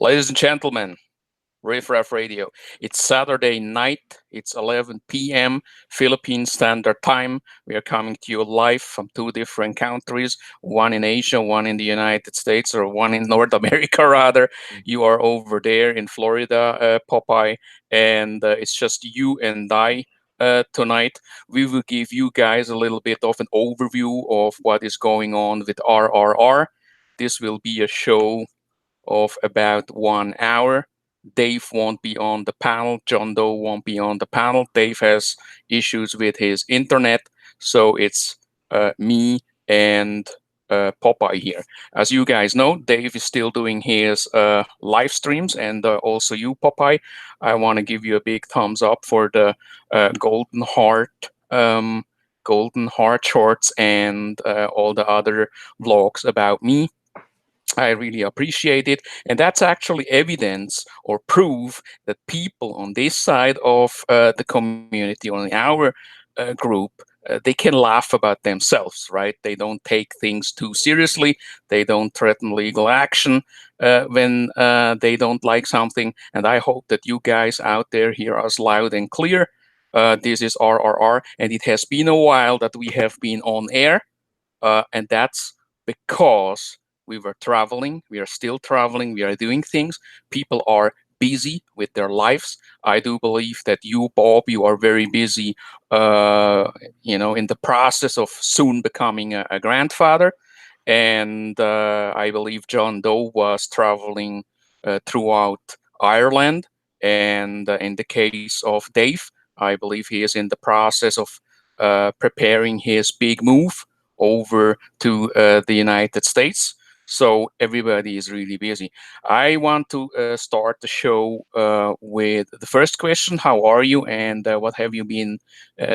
Ladies and gentlemen, Riff Raff Radio. It's Saturday night. It's 11 p.m. Philippine Standard Time. We are coming to you live from two different countries, one in Asia, one in the United States, or one in North America, rather. You are over there in Florida, Popeye, and it's just you and I. Tonight, we will give you guys a little bit of an overview of what is going on with RRR. This will be a show of about 1 hour. Dave won't be on the panel. John Doe won't be on the panel. Dave has issues with his internet, so it's me and Popeye here. As you guys know, Dave is still doing his live streams, and also you, Popeye. I want to give you a big thumbs up for the Golden Heart. Golden Heart shorts and all the other vlogs about me. I really appreciate it. And that's actually evidence or proof that people on this side of the community, on our group, they can laugh about themselves, right? They don't take things too seriously. They don't threaten legal action when they don't like something. And I hope that you guys out there hear us loud and clear. This is RRR, and it has been a while that we have been on air. And that's because we were traveling, we are still traveling, we are doing things. People are busy with their lives. I do believe that you, Bob, you are very busy, in the process of soon becoming a grandfather. And I believe John Doe was traveling throughout Ireland. And in the case of Dave, I believe he is in the process of preparing his big move over to the United States. So everybody is really busy. I want to start the show with the first question. How are you, and what have you been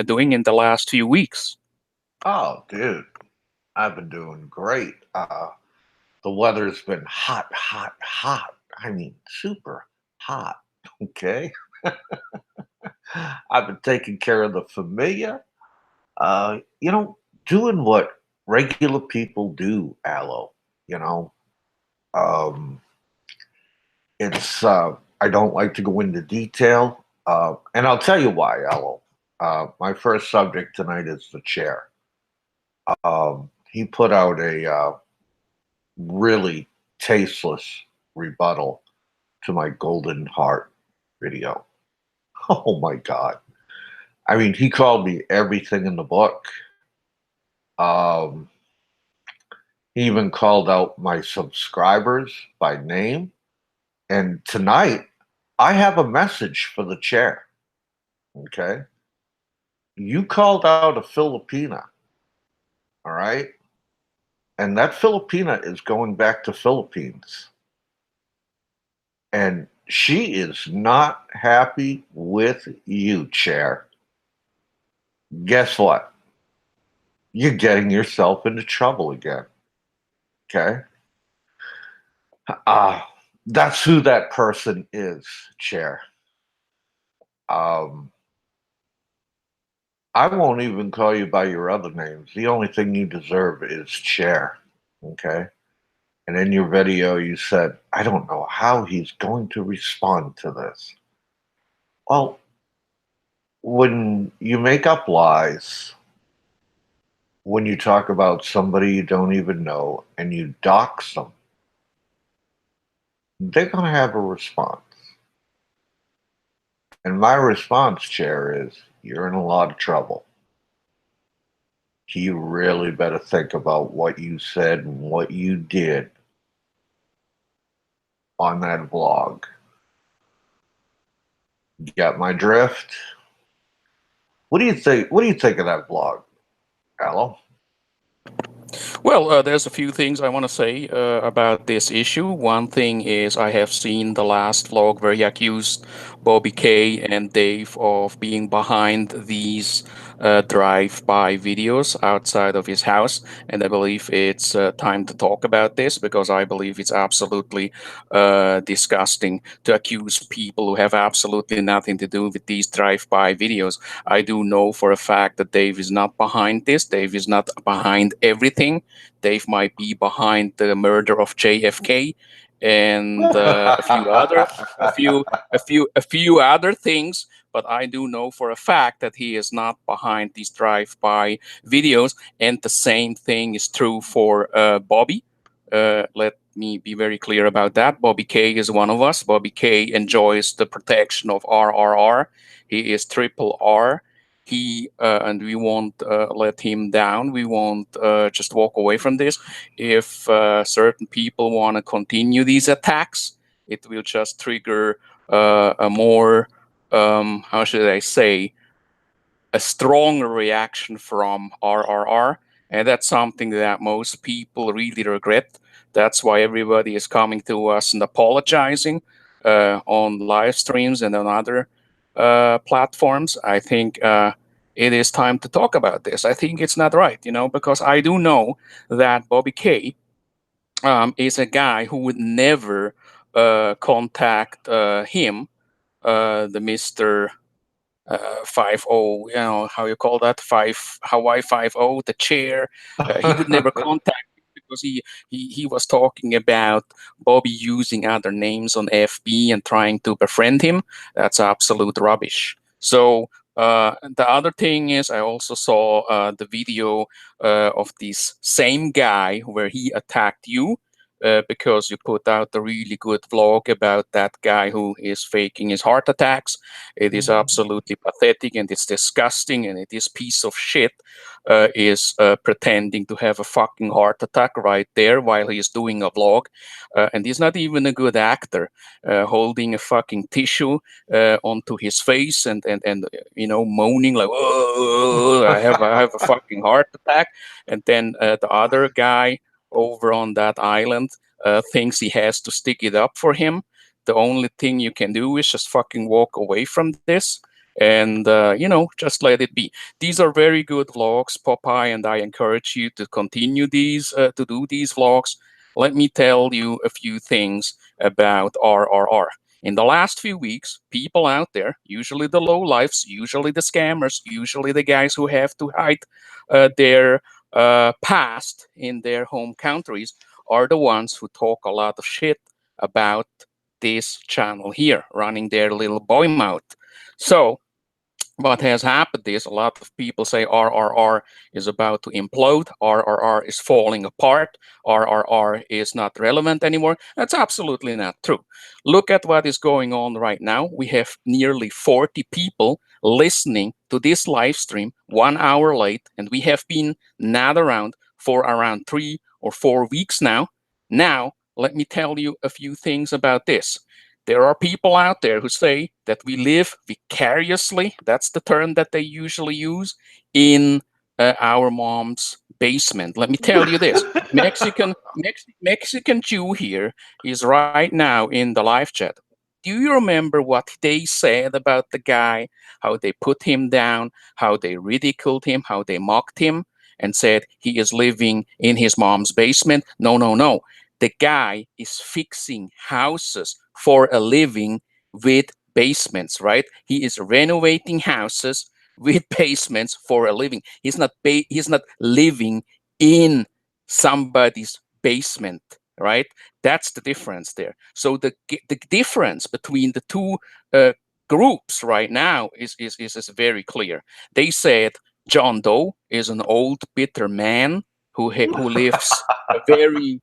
doing in the last few weeks? Oh, dude, I've been doing great. The weather's been hot, hot, hot. I mean, super hot. Okay. I've been taking care of the familia. Uh, you know, doing what regular people do, Aloe. You know, um, I don't like to go into detail. And I'll tell you why, Aloe. My first subject tonight is the chair. He put out a really tasteless rebuttal to my Golden Heart video. Oh my God. I mean, he called me everything in the book. Um, he even called out my subscribers by name. And tonight, I have a message for the chair. Okay. You called out a Filipina. All right. And that Filipina is going back to Philippines. And she is not happy with you, chair. Guess what? You're getting yourself into trouble again. Okay? Uh, that's who that person is, chair. Um, I won't even call you by your other names. The only thing you deserve is chair. Okay? And in your video, you said, I don't know how he's going to respond to this. Well, when you make up lies, when you talk about somebody you don't even know and you dox them, they're going to have a response. And my response, Chair, is you're in a lot of trouble. You really better think about what you said and what you did on that vlog. You got my drift? What do you think? What do you think of that vlog, Aloe? Well, there's a few things I want to say about this issue. One thing is I have seen the last vlog where he accused Bobby K and Dave of being behind these drive-by videos outside of his house, and I believe it's time to talk about this because I believe it's absolutely disgusting to accuse people who have absolutely nothing to do with these drive-by videos. I do know for a fact that Dave is not behind this. Dave is not behind everything. Dave might be behind the murder of JFK and a few other things. But I do know for a fact that he is not behind these drive-by videos, and the same thing is true for Bobby. Let me be very clear about that. Bobby K is one of us. Bobby K enjoys the protection of RRR. He is triple R. And we won't let him down. We won't just walk away from this. If certain people want to continue these attacks, it will just trigger a more, how should I say, a stronger reaction from RRR. And that's something that most people really regret. That's why everybody is coming to us and apologizing on live streams and on other platforms. I think it is time to talk about this. I think it's not right, because I do know that Bobby K is a guy who would never contact him, the Mr. 50, how you call that, Hawaii 50, the chair. He would never contact him because he was talking about Bobby using other names on FB and trying to befriend him. That's absolute rubbish. So the other thing is, I also saw the video of this same guy where he attacked you. Because you put out a really good vlog about that guy who is faking his heart attacks. It is absolutely pathetic, and it's disgusting, and this piece of shit is pretending to have a fucking heart attack right there while he's doing a vlog. And he's not even a good actor, holding a fucking tissue onto his face and moaning like, "Oh, I have a fucking heart attack." And then the other guy over on that island thinks he has to stick it up for him. The only thing you can do is just fucking walk away from this and just let it be. These are very good vlogs, Popeye, and I encourage you to continue to do these vlogs. Let me tell you a few things about RRR. In the last few weeks, people out there, usually the lowlifes, usually the scammers, usually the guys who have to hide their past in their home countries, are the ones who talk a lot of shit about this channel here, running their little boy mouth. So what has happened is a lot of people say RRR is about to implode, RRR is falling apart, RRR is not relevant anymore. That's absolutely not true. Look at what is going on right now. We have nearly 40 people listening to this live stream 1 hour late, and we have been not around for around 3 or 4 weeks now. Now, let me tell you a few things about this. There are people out there who say that we live vicariously, that's the term that they usually use, in our mom's basement. Let me tell you this. Mexican Jew here is right now in the live chat. Do you remember what they said about the guy, how they put him down, how they ridiculed him, how they mocked him, and said he is living in his mom's basement? No, no, no. The guy is fixing houses for a living with basements, right? He is renovating houses with basements for a living. He's not living in somebody's basement, right? That's the difference there. So the difference between the two groups right now is very clear. They said John Doe is an old bitter man who lives a very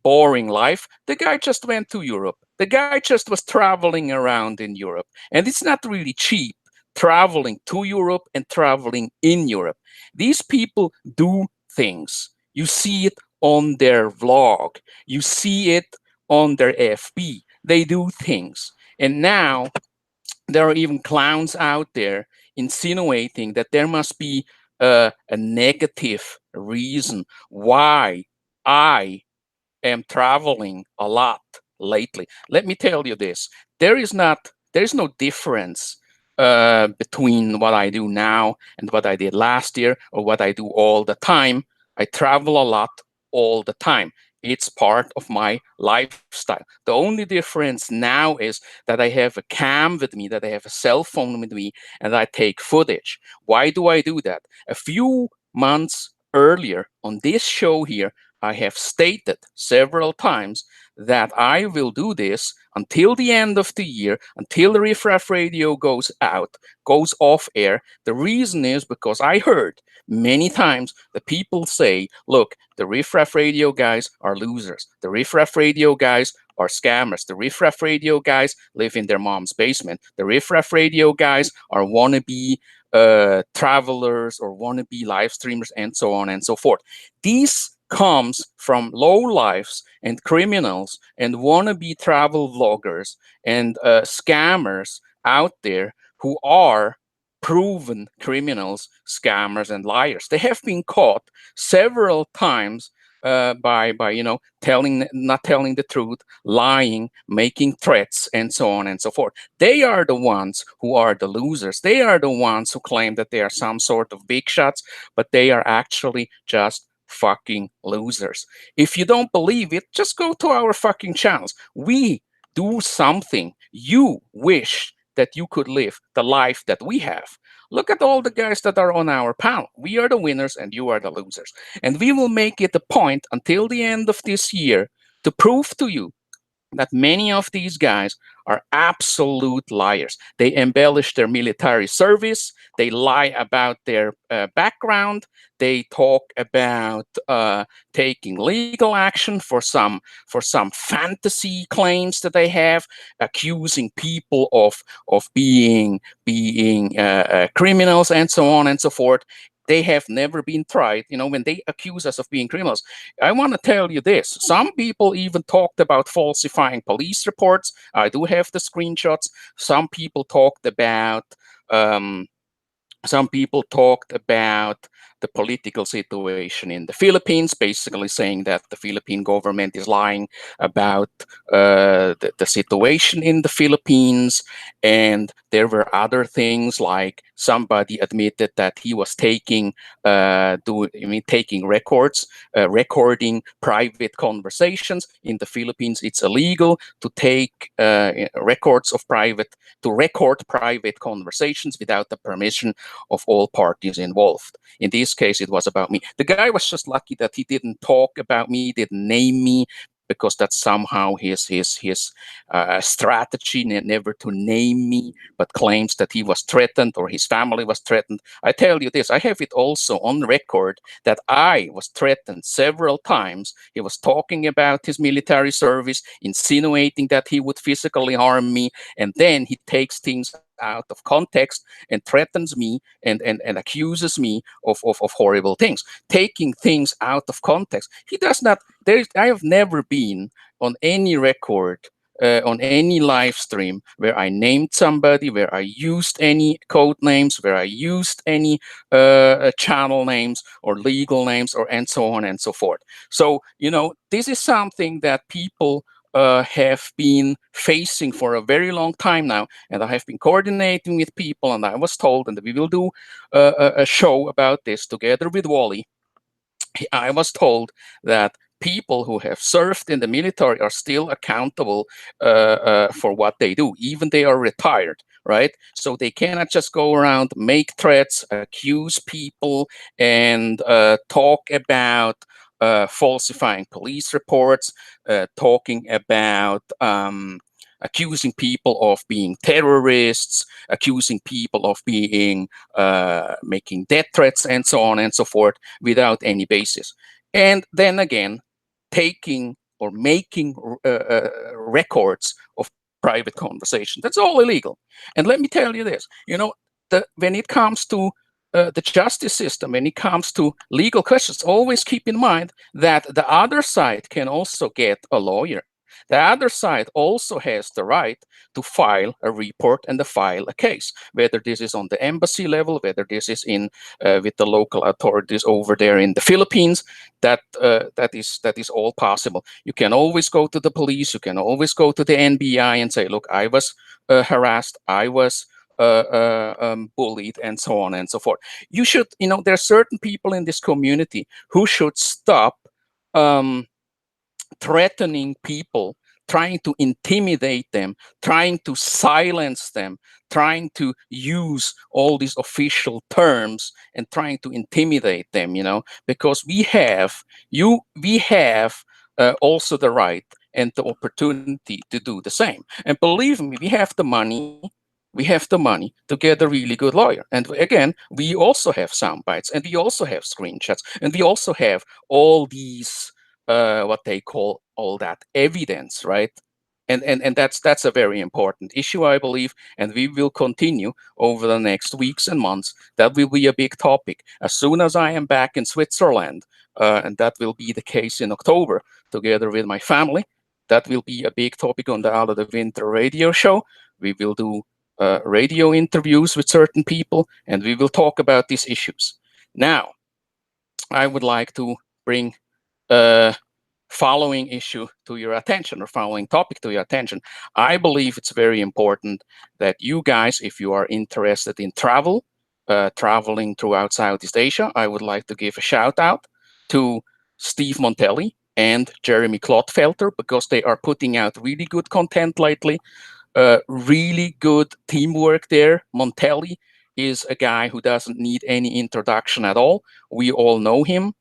boring life. The guy just went to Europe. The guy just was traveling around in Europe. And it's not really cheap traveling to Europe and traveling in Europe. These people do things. You see it on their vlog. You see it on their FB. They do things. And now there are even clowns out there insinuating that there must be a negative reason why I am traveling a lot lately. Let me tell you this: there is no difference between what I do now and what I did last year or what I do all the time. I travel a lot all the time. It's part of my lifestyle. The only difference now is that I have a cam with me, that I have a cell phone with me, and I take footage. Why do I do that? A few months earlier on this show here, I have stated several times that I will do this until the end of the year, until the Riffraff Radio goes off air. The reason is because I heard many times the people say, look, the Riffraff Radio guys are losers. The Riffraff Radio guys are scammers. The Riffraff Radio guys live in their mom's basement. The Riffraff Radio guys are wannabe travelers or wannabe live streamers and so on and so forth. These comes from low lives and criminals and wannabe travel vloggers and scammers out there who are proven criminals, scammers, and liars. They have been caught several times by not telling the truth, lying, making threats, and so on and so forth. They are the ones who are the losers. They are the ones who claim that they are some sort of big shots, but they are actually just fucking losers. If you don't believe it, just go to our fucking channels. We do something. You wish that you could live the life that we have. Look at all the guys that are on our panel. We are the winners and you are the losers. And we will make it a point until the end of this year to prove to you that many of these guys are absolute liars. They embellish their military service. They lie about their background. They talk about taking legal action for some fantasy claims that they have, accusing people of being criminals and so on and so forth. They have never been tried. When they accuse us of being criminals, I want to tell you this. Some people even talked about falsifying police reports. I do have the screenshots. Some people talked about the political situation in the Philippines, basically saying that the Philippine government is lying about the situation in the Philippines. And there were other things, like somebody admitted that he was taking records, recording private conversations. In the Philippines, it's illegal to take record private conversations without the permission of all parties involved. In this case, it was about me. The guy was just lucky that he didn't talk about me, didn't name me, because that's somehow his strategy, never to name me, but claims that he was threatened or his family was threatened. I tell you this, I have it also on record that I was threatened several times. He was talking about his military service, insinuating that he would physically harm me, and then he takes things out of context and threatens me and accuses me of horrible things. Taking things out of context. He does not. I have never been on any record, on any live stream, where I named somebody, where I used any code names, where I used any channel names or legal names, and so on and so forth. So, this is something that people have been facing for a very long time now, and I have been coordinating with people, and I was told, and we will do a show about this together with Wally. I was told that people who have served in the military are still accountable for what they do, even they are retired, right? So they cannot just go around, make threats, accuse people, and talk about falsifying police reports, talking about accusing people of being terrorists, accusing people of being making death threats, and so on and so forth, without any basis. And then again, taking or making records of private conversation. That's all illegal. And let me tell you this, when it comes to the justice system, when it comes to legal questions, always keep in mind that the other side can also get a lawyer. The other side also has the right to file a report and to file a case, whether this is on the embassy level, whether this is in with the local authorities over there in the Philippines. That is all possible. You can always go to the police. You can always go to the NBI and say, look, I was harassed. I was bullied, and so on and so forth. You should, there are certain people in this community who should stop threatening people trying to intimidate them, trying to silence them, trying to use all these official terms and trying to intimidate them, because we have also the right and the opportunity to do the same. And believe me, we have the money. We have the money to get a really good lawyer. And again, we also have sound bites, and we also have screenshots, and we also have all these what they call all that evidence, right? And that's a very important issue, I believe, and we will continue over the next weeks and months. That will be a big topic. As soon as I am back in Switzerland, and that will be the case in October, together with my family, that will be a big topic on the Out of the Winter radio show. We will do radio interviews with certain people, and we will talk about these issues. Now, I would like to bring following issue to your attention, or following topic to your attention. I believe it's very important that you guys, if you are interested in traveling throughout Southeast Asia, I would like to give a shout out to Steve Montelli and Jeremy Clotfelter, because they are putting out really good content lately. Really good teamwork there. Montelli is a guy who doesn't need any introduction at all. We all know him.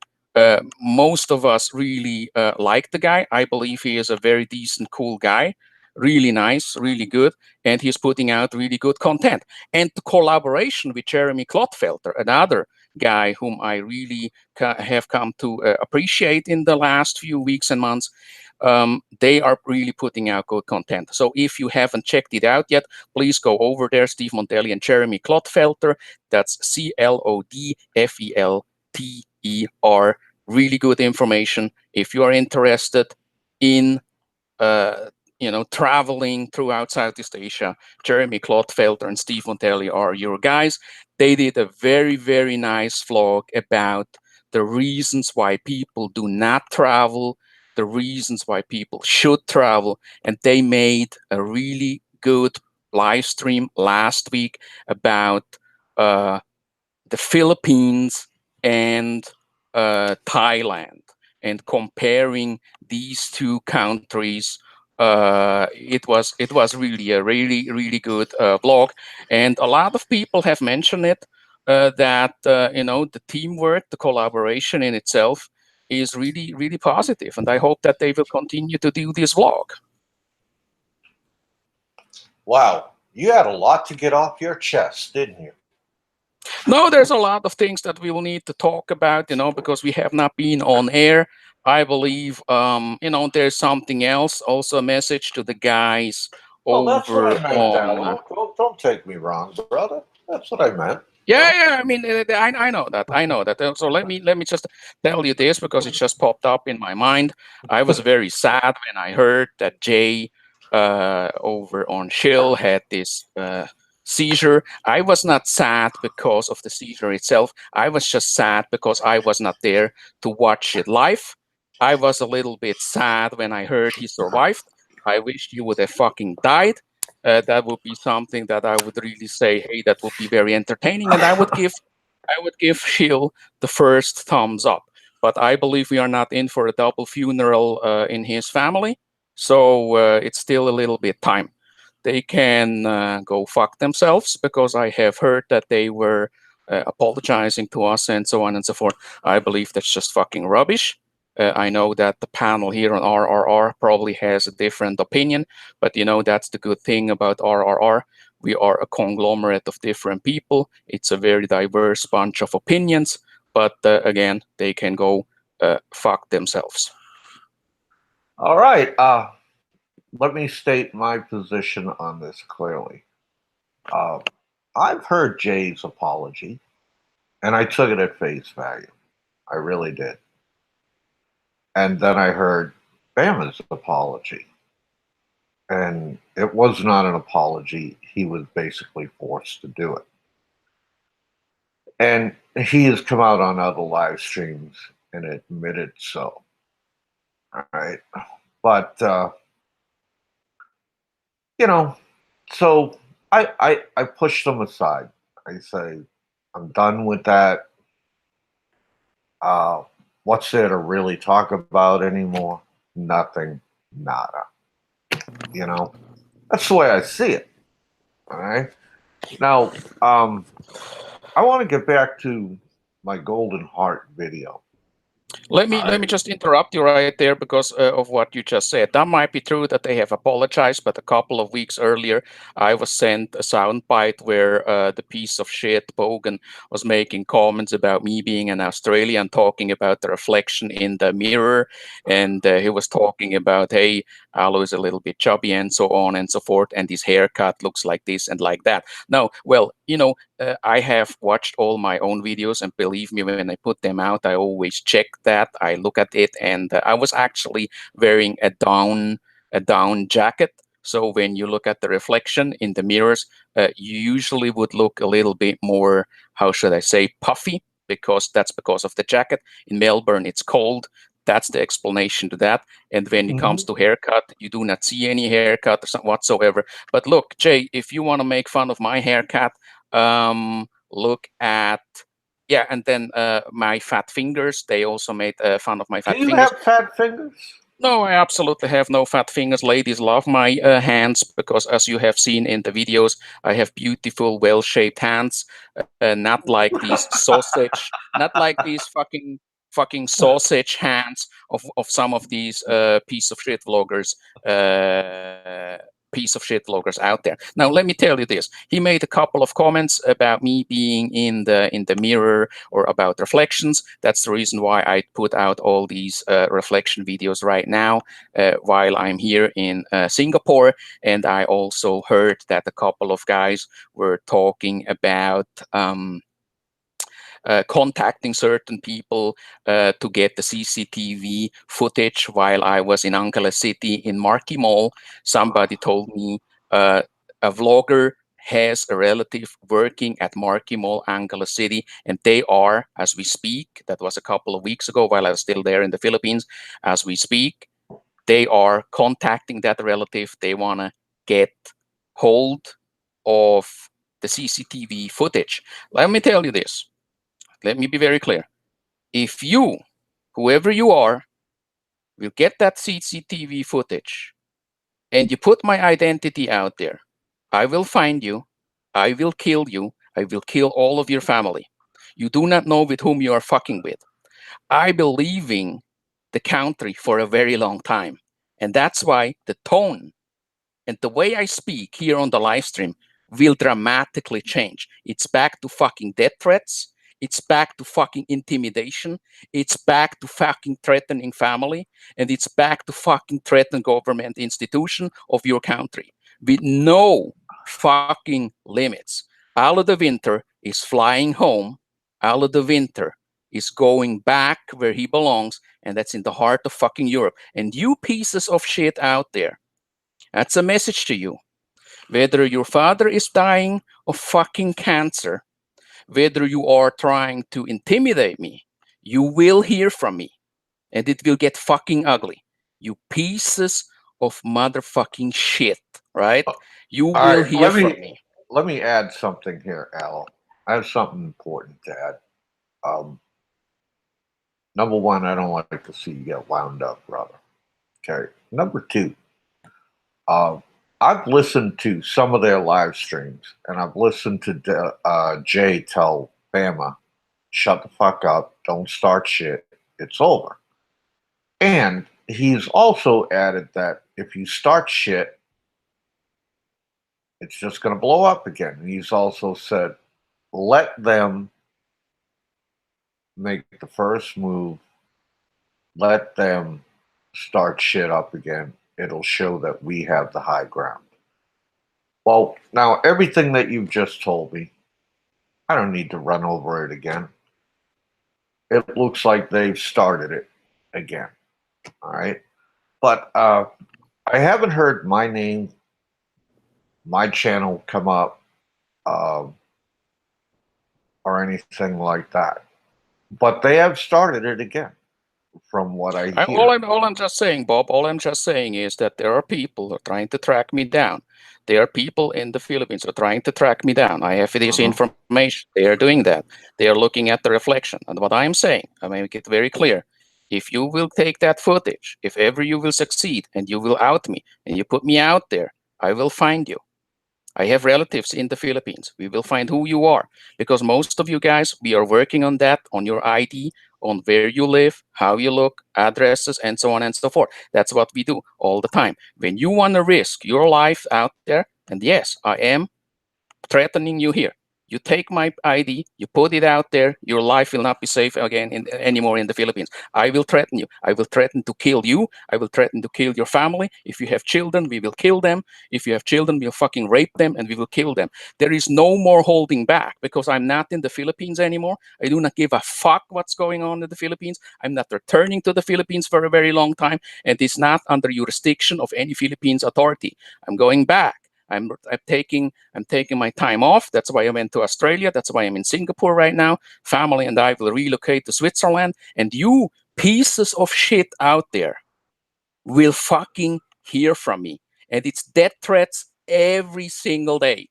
Most of us really like the guy. I believe he is a very decent, cool guy. Really nice, really good, and he's putting out really good content. And the collaboration with Jeremy Clotfelter, another guy whom I really have come to appreciate in the last few weeks and months. They are really putting out good content. So if you haven't checked it out yet, please go over there. Steve Montelli and Jeremy Clotfelter. That's Clodfelter. Really good information. If you are interested in traveling throughout Southeast Asia, Jeremy Clotfelter and Steve Montelli are your guys. They did a very, very nice vlog about the reasons why people do not travel, the reasons why people should travel, and they made a really good live stream last week about the Philippines and Thailand, and comparing these two countries. It was really a really good vlog, and a lot of people have mentioned it, that the teamwork, the collaboration in itself is really positive, and I hope that they will continue to do this vlog. Wow, you had a lot to get off your chest, didn't you? No, there's a lot of things that we will need to talk about, because we have not been on air. I believe, there's something else. Also, a message to the guys Well, that's what over I meant, on. Al. Don't take me wrong, brother. That's what I meant. Yeah. I mean, I know that. I know that. So let me just tell you this, because it just popped up in my mind. I was very sad when I heard that Jay over on Chill had this seizure. I was not sad because of the seizure itself. I was just sad because I was not there to watch it live. I was a little bit sad when I heard he survived. I wished he would have fucking died. That would be something that I would really say, hey, that would be very entertaining, and I would give Shield the first thumbs up. But I believe we are not in for a double funeral in his family, so it's still a little bit time. They can go fuck themselves, because I have heard that they were apologizing to us and so on and so forth. I believe that's just fucking rubbish. I know that the panel here on RRR probably has a different opinion, but that's the good thing about RRR. We are a conglomerate of different people. It's a very diverse bunch of opinions, but again, they can go fuck themselves. All right. Let me state my position on this clearly. I've heard Jay's apology, and I took it at face value. I really did. And then I heard Bama's apology. And it was not an apology. He was basically forced to do it. And he has come out on other live streams and admitted so. All right. But, so I push them aside. I say, I'm done with that. What's there to really talk about anymore? Nothing, nada. You know, that's the way I see it. All right. Now, I want to get back to my Golden Heart video. Let me just interrupt you right there because of what you just said. That might be true that they have apologized, but a couple of weeks earlier, I was sent a soundbite where the piece of shit Bogan was making comments about me being an Australian, talking about the reflection in the mirror, and he was talking about, hey, Alo is a little bit chubby and so on and so forth, and his haircut looks like this and like that. Now, well, I have watched all my own videos, and believe me, when I put them out, I always check that. I look at it, and I was actually wearing a down jacket. So when you look at the reflection in the mirrors, you usually would look a little bit more, how should I say, puffy, because that's because of the jacket. In Melbourne, it's cold. That's the explanation to that. And when it comes to haircut, you do not see any haircut whatsoever. But look, Jay, if you want to make fun of my haircut, look at, yeah, and then my fat fingers. They also made fun of my fat Do you fingers. have fat fingers? No, I absolutely have no fat fingers. Ladies love my hands because, as you have seen in the videos, I have beautiful, well-shaped hands, not like these sausage, not like these fucking sausage hands of some of these piece of shit vloggers out there. Now, let me tell you this. He made a couple of comments about me being in the mirror or about reflections. That's the reason why I put out all these reflection videos right now while I'm here in Singapore. And I also heard that a couple of guys were talking about contacting certain people to get the CCTV footage while I was in Angela City in Marquee Mall. Somebody told me a vlogger has a relative working at Marquee Mall, Angela City, and they are, as we speak, that was a couple of weeks ago while I was still there in the Philippines, as we speak, they are contacting that relative. They want to get hold of the CCTV footage. Let me tell you this. Let me be very clear. If you, whoever you are, will get that CCTV footage and you put my identity out there, I will find you, I will kill you, I will kill all of your family. You do not know with whom you are fucking with. I've been leaving the country for a very long time. And that's why the tone and the way I speak here on the live stream will dramatically change. It's back to fucking death threats. It's back to fucking intimidation. It's back to fucking threatening family. And it's back to fucking threaten government institution of your country with no fucking limits. Alo de Winter is flying home. Alo de Winter is going back where he belongs, and that's in the heart of fucking Europe. And you pieces of shit out there, that's a message to you. Whether your father is dying of fucking cancer, whether you are trying to intimidate me, you will hear from me. And it will get fucking ugly. You pieces of motherfucking shit, right? You All will right, hear from me. let me add something here, Al. I have something important to add. Number one, I don't like to see you get wound up, brother. Okay. Number two, I've listened to some of their live streams, and I've listened to Jay tell Bama, "Shut the fuck up! Don't start shit. It's over." And he's also added that if you start shit, it's just going to blow up again. And he's also said, let them make the first move, let them start shit up again. It'll show that we have the high ground. Well, now everything that you've just told me, I don't need to run over it again. It looks like they've started it again. All right. But I haven't heard my name, my channel come up or anything like that. But they have started it again, from what I hear. All I'm just saying, Bob, all I'm just saying is that there are people who are trying to track me down. There are people in the Philippines who are trying to track me down. I have this information. They are doing that. They are looking at the reflection. And what I'm saying, I make it very clear. If you will take that footage, if ever you will succeed and you will out me and you put me out there, I will find you. I have relatives in the Philippines. We will find who you are, because most of you guys, we are working on that, on your ID, on where you live, how you look, addresses, and so on and so forth. That's what we do all the time. When you want to risk your life out there, and yes, I am threatening you here. You take my ID, you put it out there, your life will not be safe again anymore in the Philippines. I will threaten you. I will threaten to kill you. I will threaten to kill your family. If you have children, we will kill them. If you have children, we'll fucking rape them and we will kill them. There is no more holding back, because I'm not in the Philippines anymore. I do not give a fuck what's going on in the Philippines. I'm not returning to the Philippines for a very long time, and it's not under jurisdiction of any Philippines authority. I'm going back. I'm taking my time off. That's why I went to Australia. That's why I'm in Singapore right now. Family and I will relocate to Switzerland. And you pieces of shit out there will fucking hear from me. And it's death threats every single day.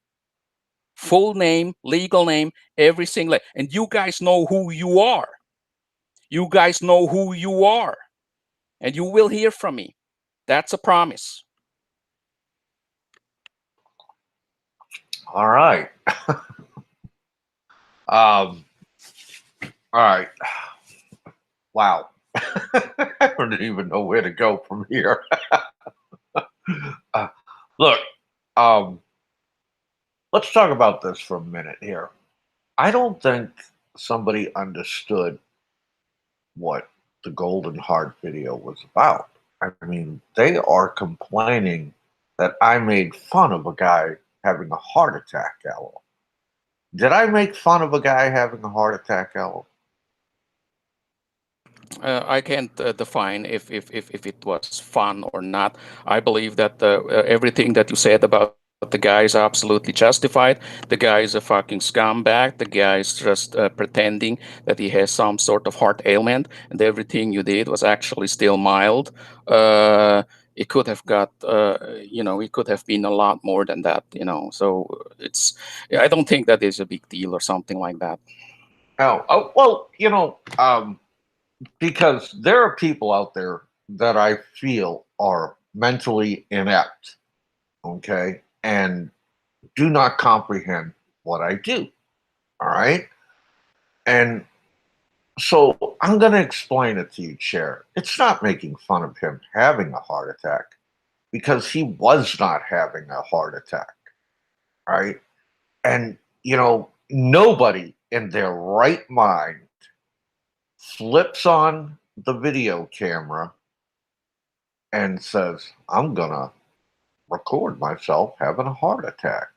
Full name, legal name, every single day. And you guys know who you are. You guys know who you are. And you will hear from me. That's a promise. All right. All right. Wow. I don't even know where to go from here. Look, let's talk about this for a minute here. I don't think somebody understood what the Golden Heart video was about. I mean, they are complaining that I made fun of a guy having a heart attack, Ella. Did I make fun of a guy having a heart attack, Ella? I can't define if it was fun or not. I believe that everything that you said about the guy is absolutely justified. The guy is a fucking scumbag. The guy is just pretending that he has some sort of heart ailment, and everything you did was actually still mild. It could have got, it could have been a lot more than that, So I don't think that is a big deal or something like that. Oh well, because there are people out there that I feel are mentally inept, okay, and do not comprehend what I do. All right. And so I'm going to explain it to you, Chair. It's not making fun of him having a heart attack, because he was not having a heart attack. Right. And, nobody in their right mind flips on the video camera and says, I'm going to record myself having a heart attack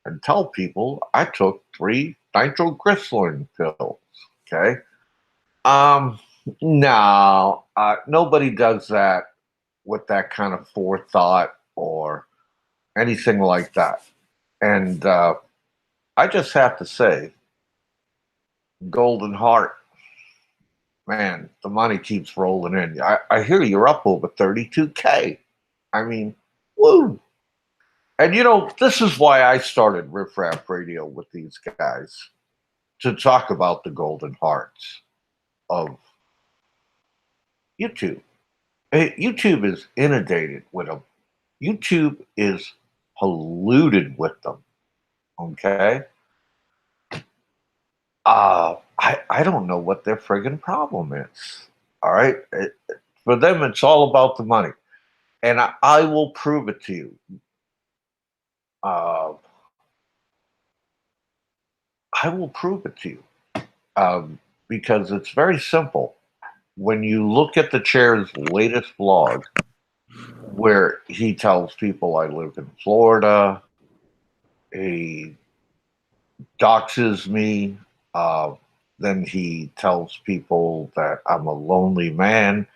and tell people I took 3 nitroglycerin pills. Okay. No, nobody does that with that kind of forethought or anything like that. And I just have to say, Golden Heart, man, the money keeps rolling in. I hear you're up over 32K. I mean, woo. And this is why I started Riff Raff Radio with these guys, to talk about the Golden Hearts of YouTube. YouTube is inundated with them. YouTube is polluted with them. Okay. I don't know what their friggin' problem is. All right. For them, it's all about the money, and I will prove it to you. Uh, I will prove it to you, because it's very simple. When you look at the chair's latest vlog, where he tells people I live in Florida, he doxes me. Then he tells people that I'm a lonely man,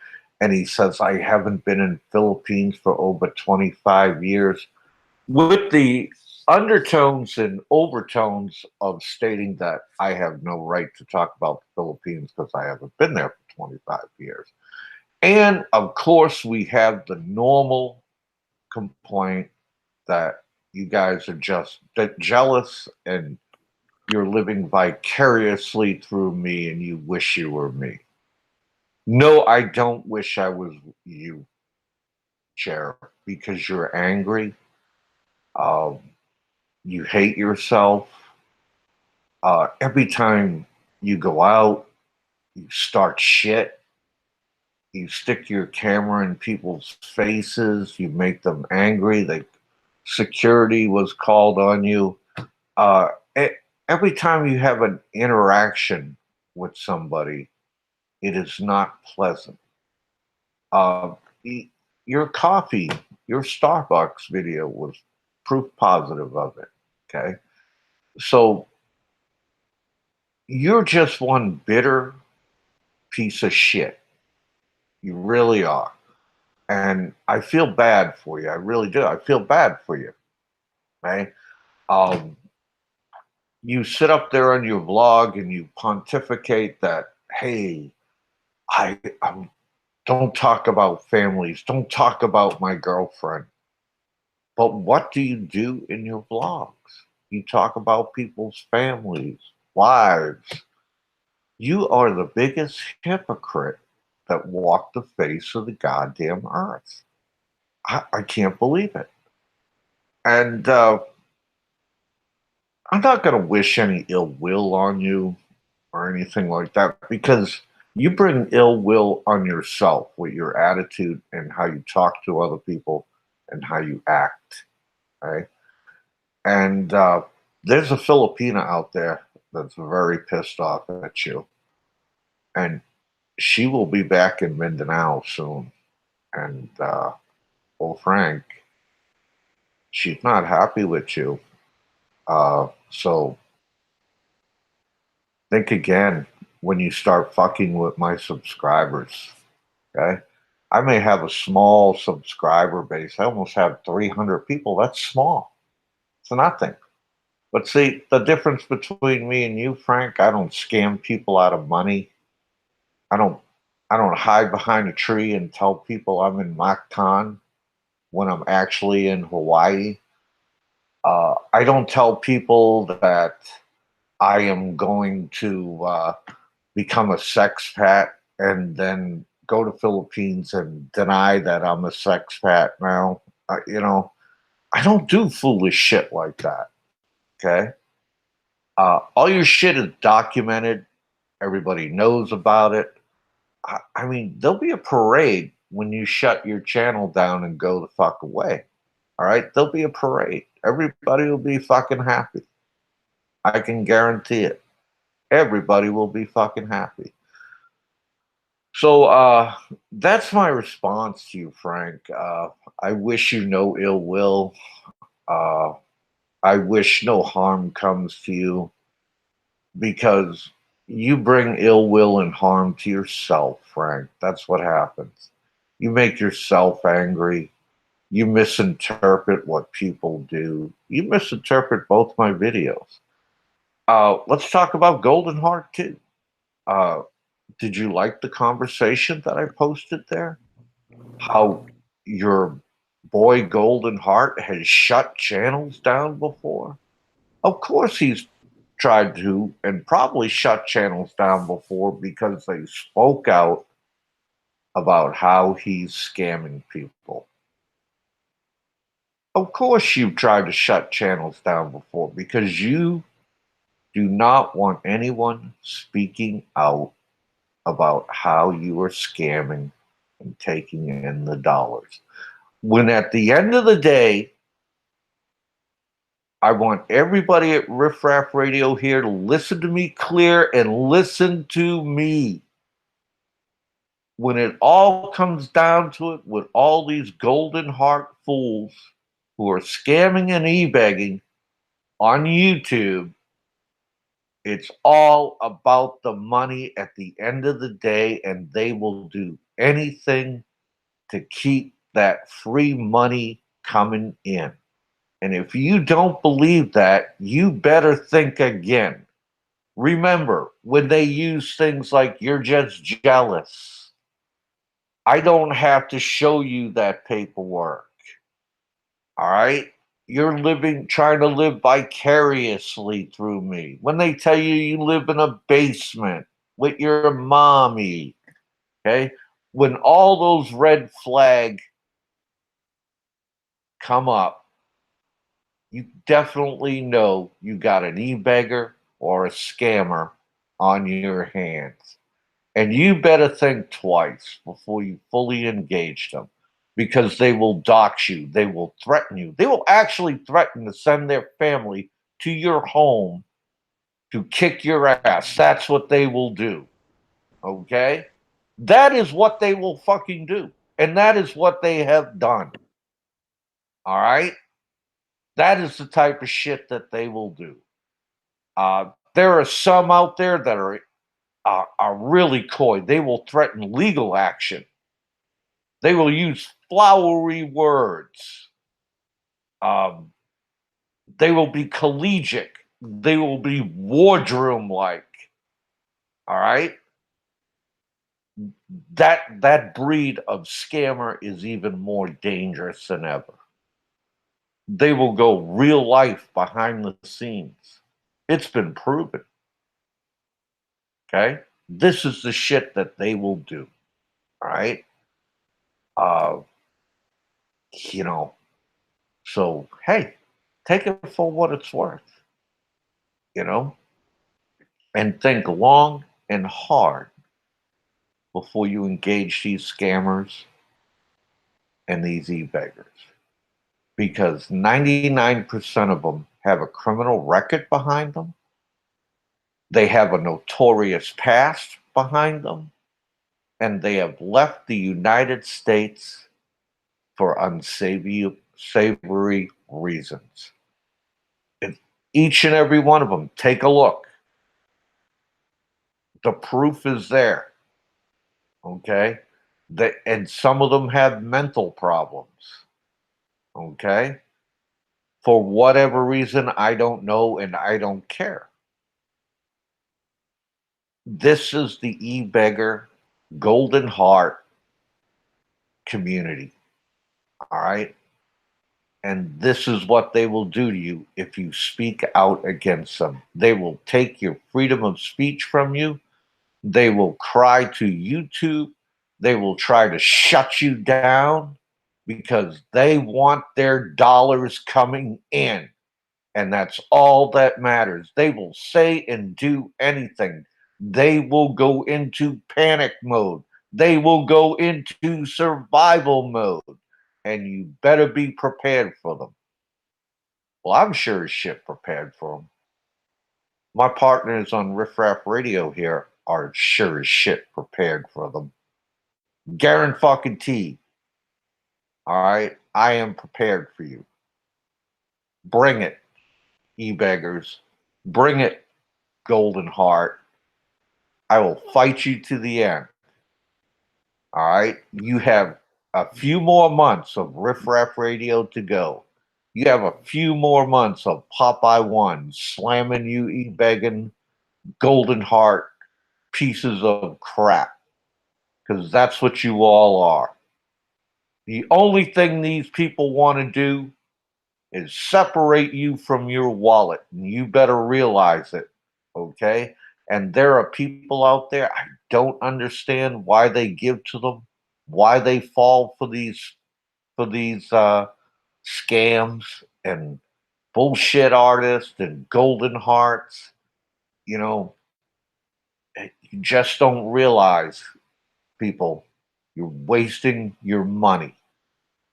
and he says I haven't been in Philippines for over 25 years, with the undertones and overtones of stating that I have no right to talk about the Philippines because I haven't been there for 25 years. And of course, we have the normal complaint that you guys are just jealous and you're living vicariously through me and you wish you were me. No, I don't wish I was you, Chair, because you're angry. Um, you hate yourself. Every time you go out, you start shit. You stick your camera in people's faces. You make them angry. Security was called on you. Uh, e- every time you have an interaction with somebody, it is not pleasant. Uh, y- your coffee, your Starbucks video was proof positive of it. Okay. So you're just one bitter piece of shit. You really are. And I feel bad for you. I really do. I feel bad for you. Right? Um, you sit up there on your vlog and you pontificate that, hey, I don't talk about families, don't talk about my girlfriend. But what do you do in your vlogs? You talk about people's families, wives. You are the biggest hypocrite that walked the face of the goddamn earth. I can't believe it. And I'm not going to wish any ill will on you or anything like that because you bring ill will on yourself with your attitude and how you talk to other people and how you act. Right? And there's a Filipina out there that's very pissed off at you. And she will be back in Mindanao soon. And old Frank, she's not happy with you. So think again when you start fucking with my subscribers. Okay. I may have a small subscriber base. I almost have 300 people. That's small. It's nothing. But see, the difference between me and you, Frank, I don't scam people out of money. I don't I don't hide behind a tree and tell people I'm in Mactan when I'm actually in Hawaii. I don't tell people that I am going to become a sexpat and then go to Philippines and deny that I'm a sexpat now. I don't do foolish shit like that. Okay. All your shit is documented. Everybody knows about it. I mean, there'll be a parade when you shut your channel down and go the fuck away. All right. There'll be a parade. Everybody will be fucking happy. I can guarantee it. Everybody will be fucking happy. So that's my response to you, Frank. I wish you no ill will. Uh, I wish no harm comes to you because you bring ill will and harm to yourself, Frank. That's what happens. You make yourself angry. You misinterpret what people do. You misinterpret both my videos. Let's talk about Golden Heart too. Uh, did you like the conversation that I posted there? How your boy Golden Heart has shut channels down before? Of course, he's tried to and probably shut channels down before because they spoke out about how he's scamming people. Of course, you've tried to shut channels down before because you do not want anyone speaking out about how you are scamming and taking in the dollars. When at the end of the day, I want everybody at Riff Raff Radio here to listen to me clear and listen to me. When it all comes down to it, with all these golden heart fools who are scamming and e-begging on YouTube, it's all about the money at the end of the day, and they will do anything to keep that free money coming in. And if you don't believe that, you better think again. Remember, when they use things like you're just jealous, I don't have to show you that paperwork. All right? You're trying to live vicariously through me. When they tell you you live in a basement with your mommy, Okay? When all those red flags come up, you definitely know you got an e-beggar or a scammer on your hands. And you better think twice before you fully engage them, because they will dox you. They will threaten you. They will actually threaten to send their family to your home to kick your ass. That's what they will do. Okay? That is what they will fucking do. And that is what they have done. All right? That is the type of shit that they will do. There are some out there that are really coy. They will threaten legal action. They will use flowery words. Um, they will be collegiate. They will be wardroom like. All right. That breed of scammer is even more dangerous than ever. They will go real life behind the scenes. It's been proven. Okay. This is the shit that they will do. All right. Uh, you know, so hey, take it for what it's worth, you know, and think long and hard before you engage these scammers and these e-beggars. Because 99% of them have a criminal record behind them. They have a notorious past behind them. And they have left the United States for unsavory reasons. And each and every one of them, take a look. The proof is there. Okay? And some of them have mental problems. Okay? For whatever reason, I don't know and I don't care. This is the e-beggar golden heart community. All right? And this is what they will do to you if you speak out against them. They will take your freedom of speech from you. They will cry to YouTube. They will try to shut you down because they want their dollars coming in. And that's all that matters. They will say and do anything. They will go into panic mode. They will go into survival mode. And you better be prepared for them. Well, I'm sure as shit prepared for them. My partners on Riff Raff Radio here are sure as shit prepared for them. Guarantee. All right. I am prepared for you. Bring it, e-beggars. Bring it, Golden Heart. I will fight you to the end. All right. You have a few more months of Riff Raff Radio to go. You have a few more months of Popeye One slamming you, e-begging, Golden Heart pieces of crap. Because that's what you all are. The only thing these people want to do is separate you from your wallet. And you better realize it. Okay? And there are people out there, I don't understand why they give to them, why they fall for these scams and bullshit artists and golden hearts. You know, you just don't realize, people, you're wasting your money.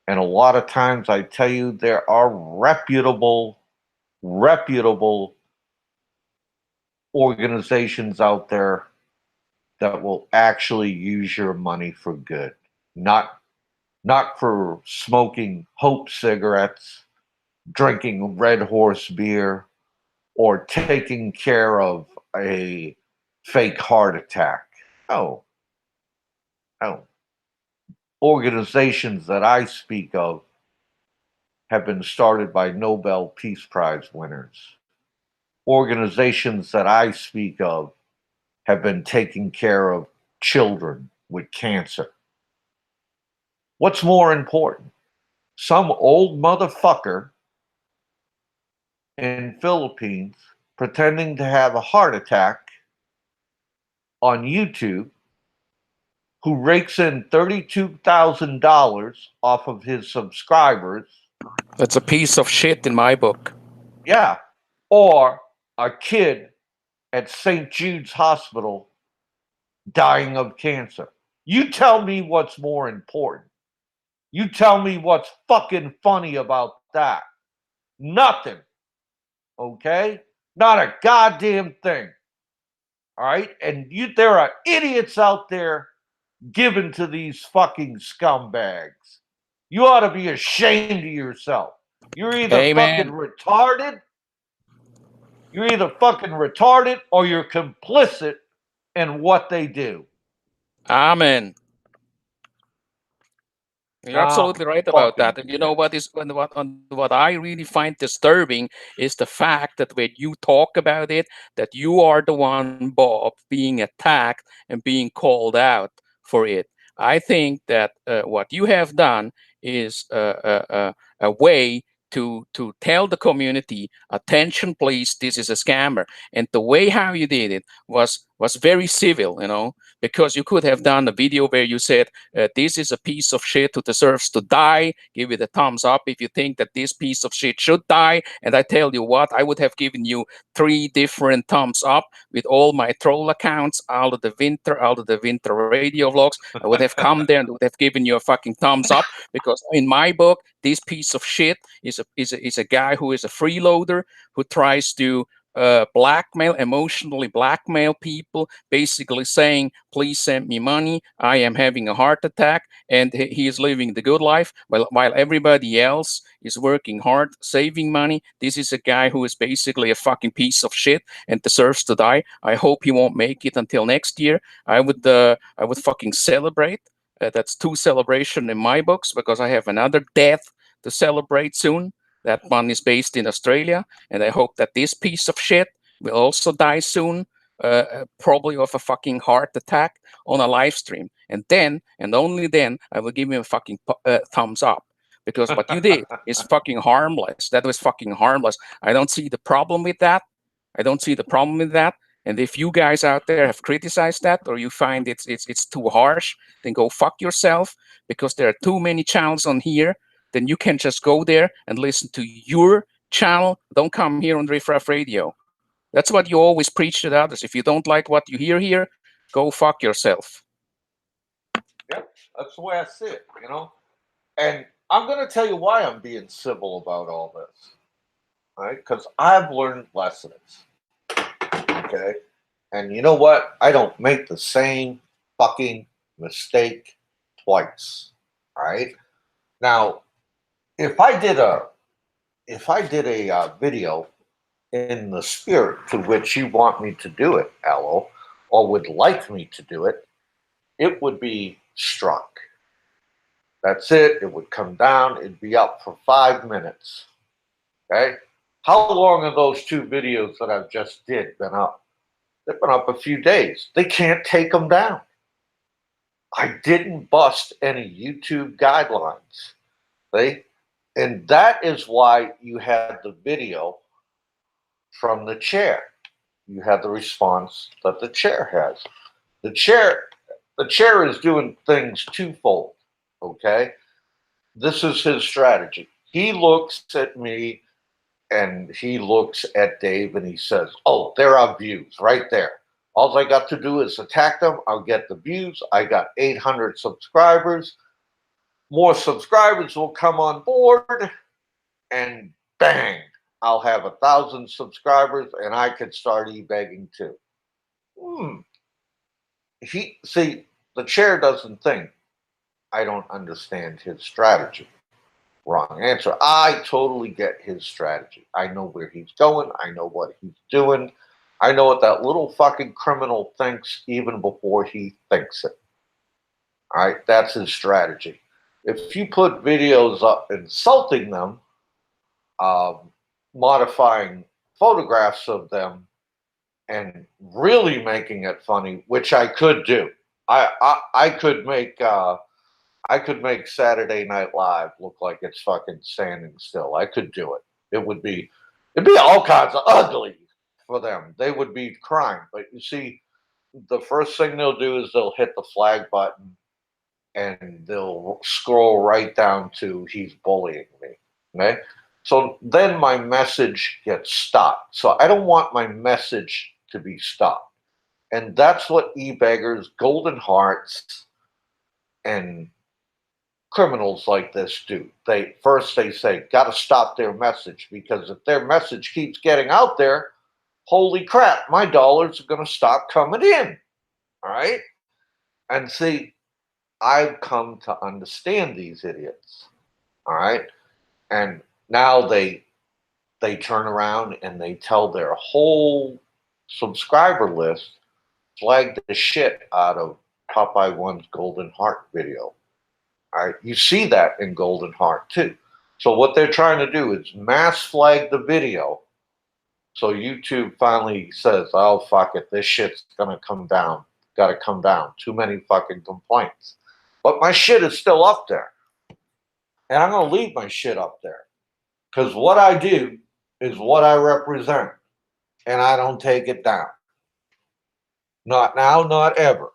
And a lot of times I tell you, there are reputable organizations out there that will actually use your money for good. Not for smoking Hope cigarettes, drinking Red Horse beer, or taking care of a fake heart attack. Oh, oh. Organizations that I speak of have been started by Nobel Peace Prize winners. Organizations that I speak of have been taking care of children with cancer. What's more important? Some old motherfucker in Philippines pretending to have a heart attack on YouTube, who rakes in $32,000 off of his subscribers. That's a piece of shit in my book. Yeah. Or a kid at St. Jude's Hospital dying of cancer. You tell me what's more important. You tell me what's fucking funny about that. Nothing. Okay? Not a goddamn thing. All right? And there are idiots out there given to these fucking scumbags. You ought to be ashamed of yourself. You're either fucking Amen. retarded, or you're complicit in what they do. Amen. You're I'm absolutely right about fucking that. And you know what is what I really find disturbing is the fact that when you talk about it, that you are the one, Bob, being attacked and being called out for it. I think that what you have done is a way to tell the community, attention, please, this is a scammer. And the way how you did it was very civil, because you could have done a video where you said, this is a piece of shit who deserves to die. Give it a thumbs up if you think that this piece of shit should die. And I tell you what, I would have given you 3 different thumbs up with all my troll accounts, out of the winter radio vlogs. I would have come there and would have given you a fucking thumbs up, because in my book, this piece of shit is a guy who is a freeloader who tries to emotionally blackmail people, basically saying, please send me money. I am having a heart attack. And he is living the good life while everybody else is working hard, saving money. This is a guy who is basically a fucking piece of shit and deserves to die. I hope he won't make it until next year. I would fucking celebrate. That's 2 celebration in my books, because I have another death to celebrate soon. That one is based in Australia, and I hope that this piece of shit will also die soon, probably of a fucking heart attack on a live stream. And then, and only then, I will give him a fucking thumbs up. Because what you did is fucking harmless. That was fucking harmless. I don't see the problem with that. I don't see the problem with that. And if you guys out there have criticized that, or you find it's too harsh, then go fuck yourself, because there are too many channels on here. Then you can just go there and listen to your channel. Don't come here on Riff Raff Radio. That's what you always preach to others. If you don't like what you hear here, go fuck yourself. Yep, that's the way I see it, And I'm going to tell you why I'm being civil about all this. All right? Because I've learned lessons. Okay? And you know what? I don't make the same fucking mistake twice. All right? Now, if I did a video in the spirit to which you want me to do it, Aloe, or would like me to do it, it would be struck. That's it. It would come down. It'd be up for 5 minutes. Okay? How long have those 2 videos that I've just did been up? They've been up a few days. They can't take them down. I didn't bust any YouTube guidelines. And that is why you had the video from the chair. You had the response that the chair has. The chair is doing things twofold. Okay? This is his strategy. He looks at me and he looks at Dave and he says, oh, there are views right there. All I got to do is attack them. I'll get the views. I got 800 subscribers. More subscribers will come on board, and bang, I'll have 1,000 subscribers, and I could start e-begging too. See, the chair doesn't think I don't understand his strategy. Wrong answer. I totally get his strategy. I know where he's going. I know what he's doing. I know what that little fucking criminal thinks even before he thinks it. All right, that's his strategy. If you put videos up insulting them, modifying photographs of them, and really making it funny, which I could do. I could make Saturday Night Live look like it's fucking standing still. I could do it. It'd be all kinds of ugly for them. They would be crying. But you see, the first thing they'll do is they'll hit the flag button and they'll scroll right down to he's bullying me. Okay. So then my message gets stopped. So I don't want my message to be stopped. And that's what e-beggars, golden hearts, and criminals like this do. They say, gotta stop their message, because if their message keeps getting out there, holy crap, my dollars are gonna stop coming in. All right. And see, I've come to understand these idiots. All right. And now they turn around and they tell their whole subscriber list, flag the shit out of Popeye One's Golden Heart video. All right. You see that in Golden Heart too. So what they're trying to do is mass flag the video. So YouTube finally says, oh, fuck it. This shit's going to come down. Got to come down. Too many fucking complaints. But my shit is still up there. And I'm going to leave my shit up there. Because what I do is what I represent. And I don't take it down. Not now, not ever.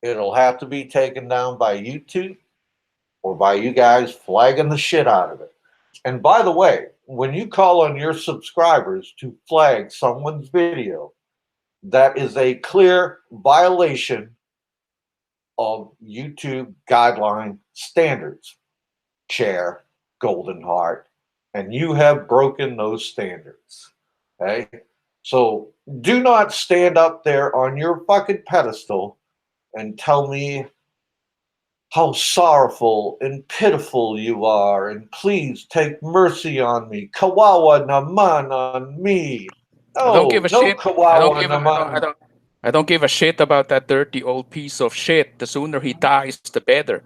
It'll have to be taken down by YouTube or by you guys flagging the shit out of it. And by the way, when you call on your subscribers to flag someone's video, that is a clear violation of YouTube guideline standards, Chair Golden Heart, and you have broken those standards. Okay? So do not stand up there on your fucking pedestal and tell me how sorrowful and pitiful you are, and please take mercy on me. Kawawa naman on me. I don't give No, a no shit. I don't kawawa give a, I don't, I naman. don't, I don't give a shit about that dirty old piece of shit. The sooner he dies, the better.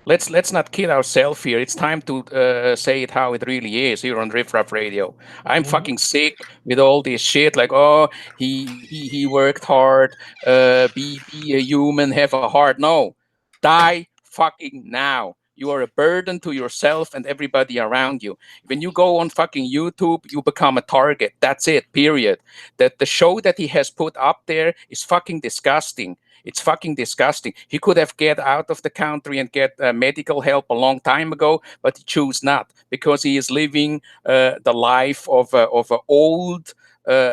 Let's not kid ourselves here. It's time to say it how it really is here on Riff Raff Radio. I'm fucking sick with all this shit. Like, oh, he worked hard. Be a human, have a heart. No, die fucking now. You are a burden to yourself and everybody around you. When you go on fucking YouTube, you become a target. That's it. Period. That the show that he has put up there is fucking disgusting. It's fucking disgusting. He could have get out of the country and get medical help a long time ago, but he chose not because he is living the life of a old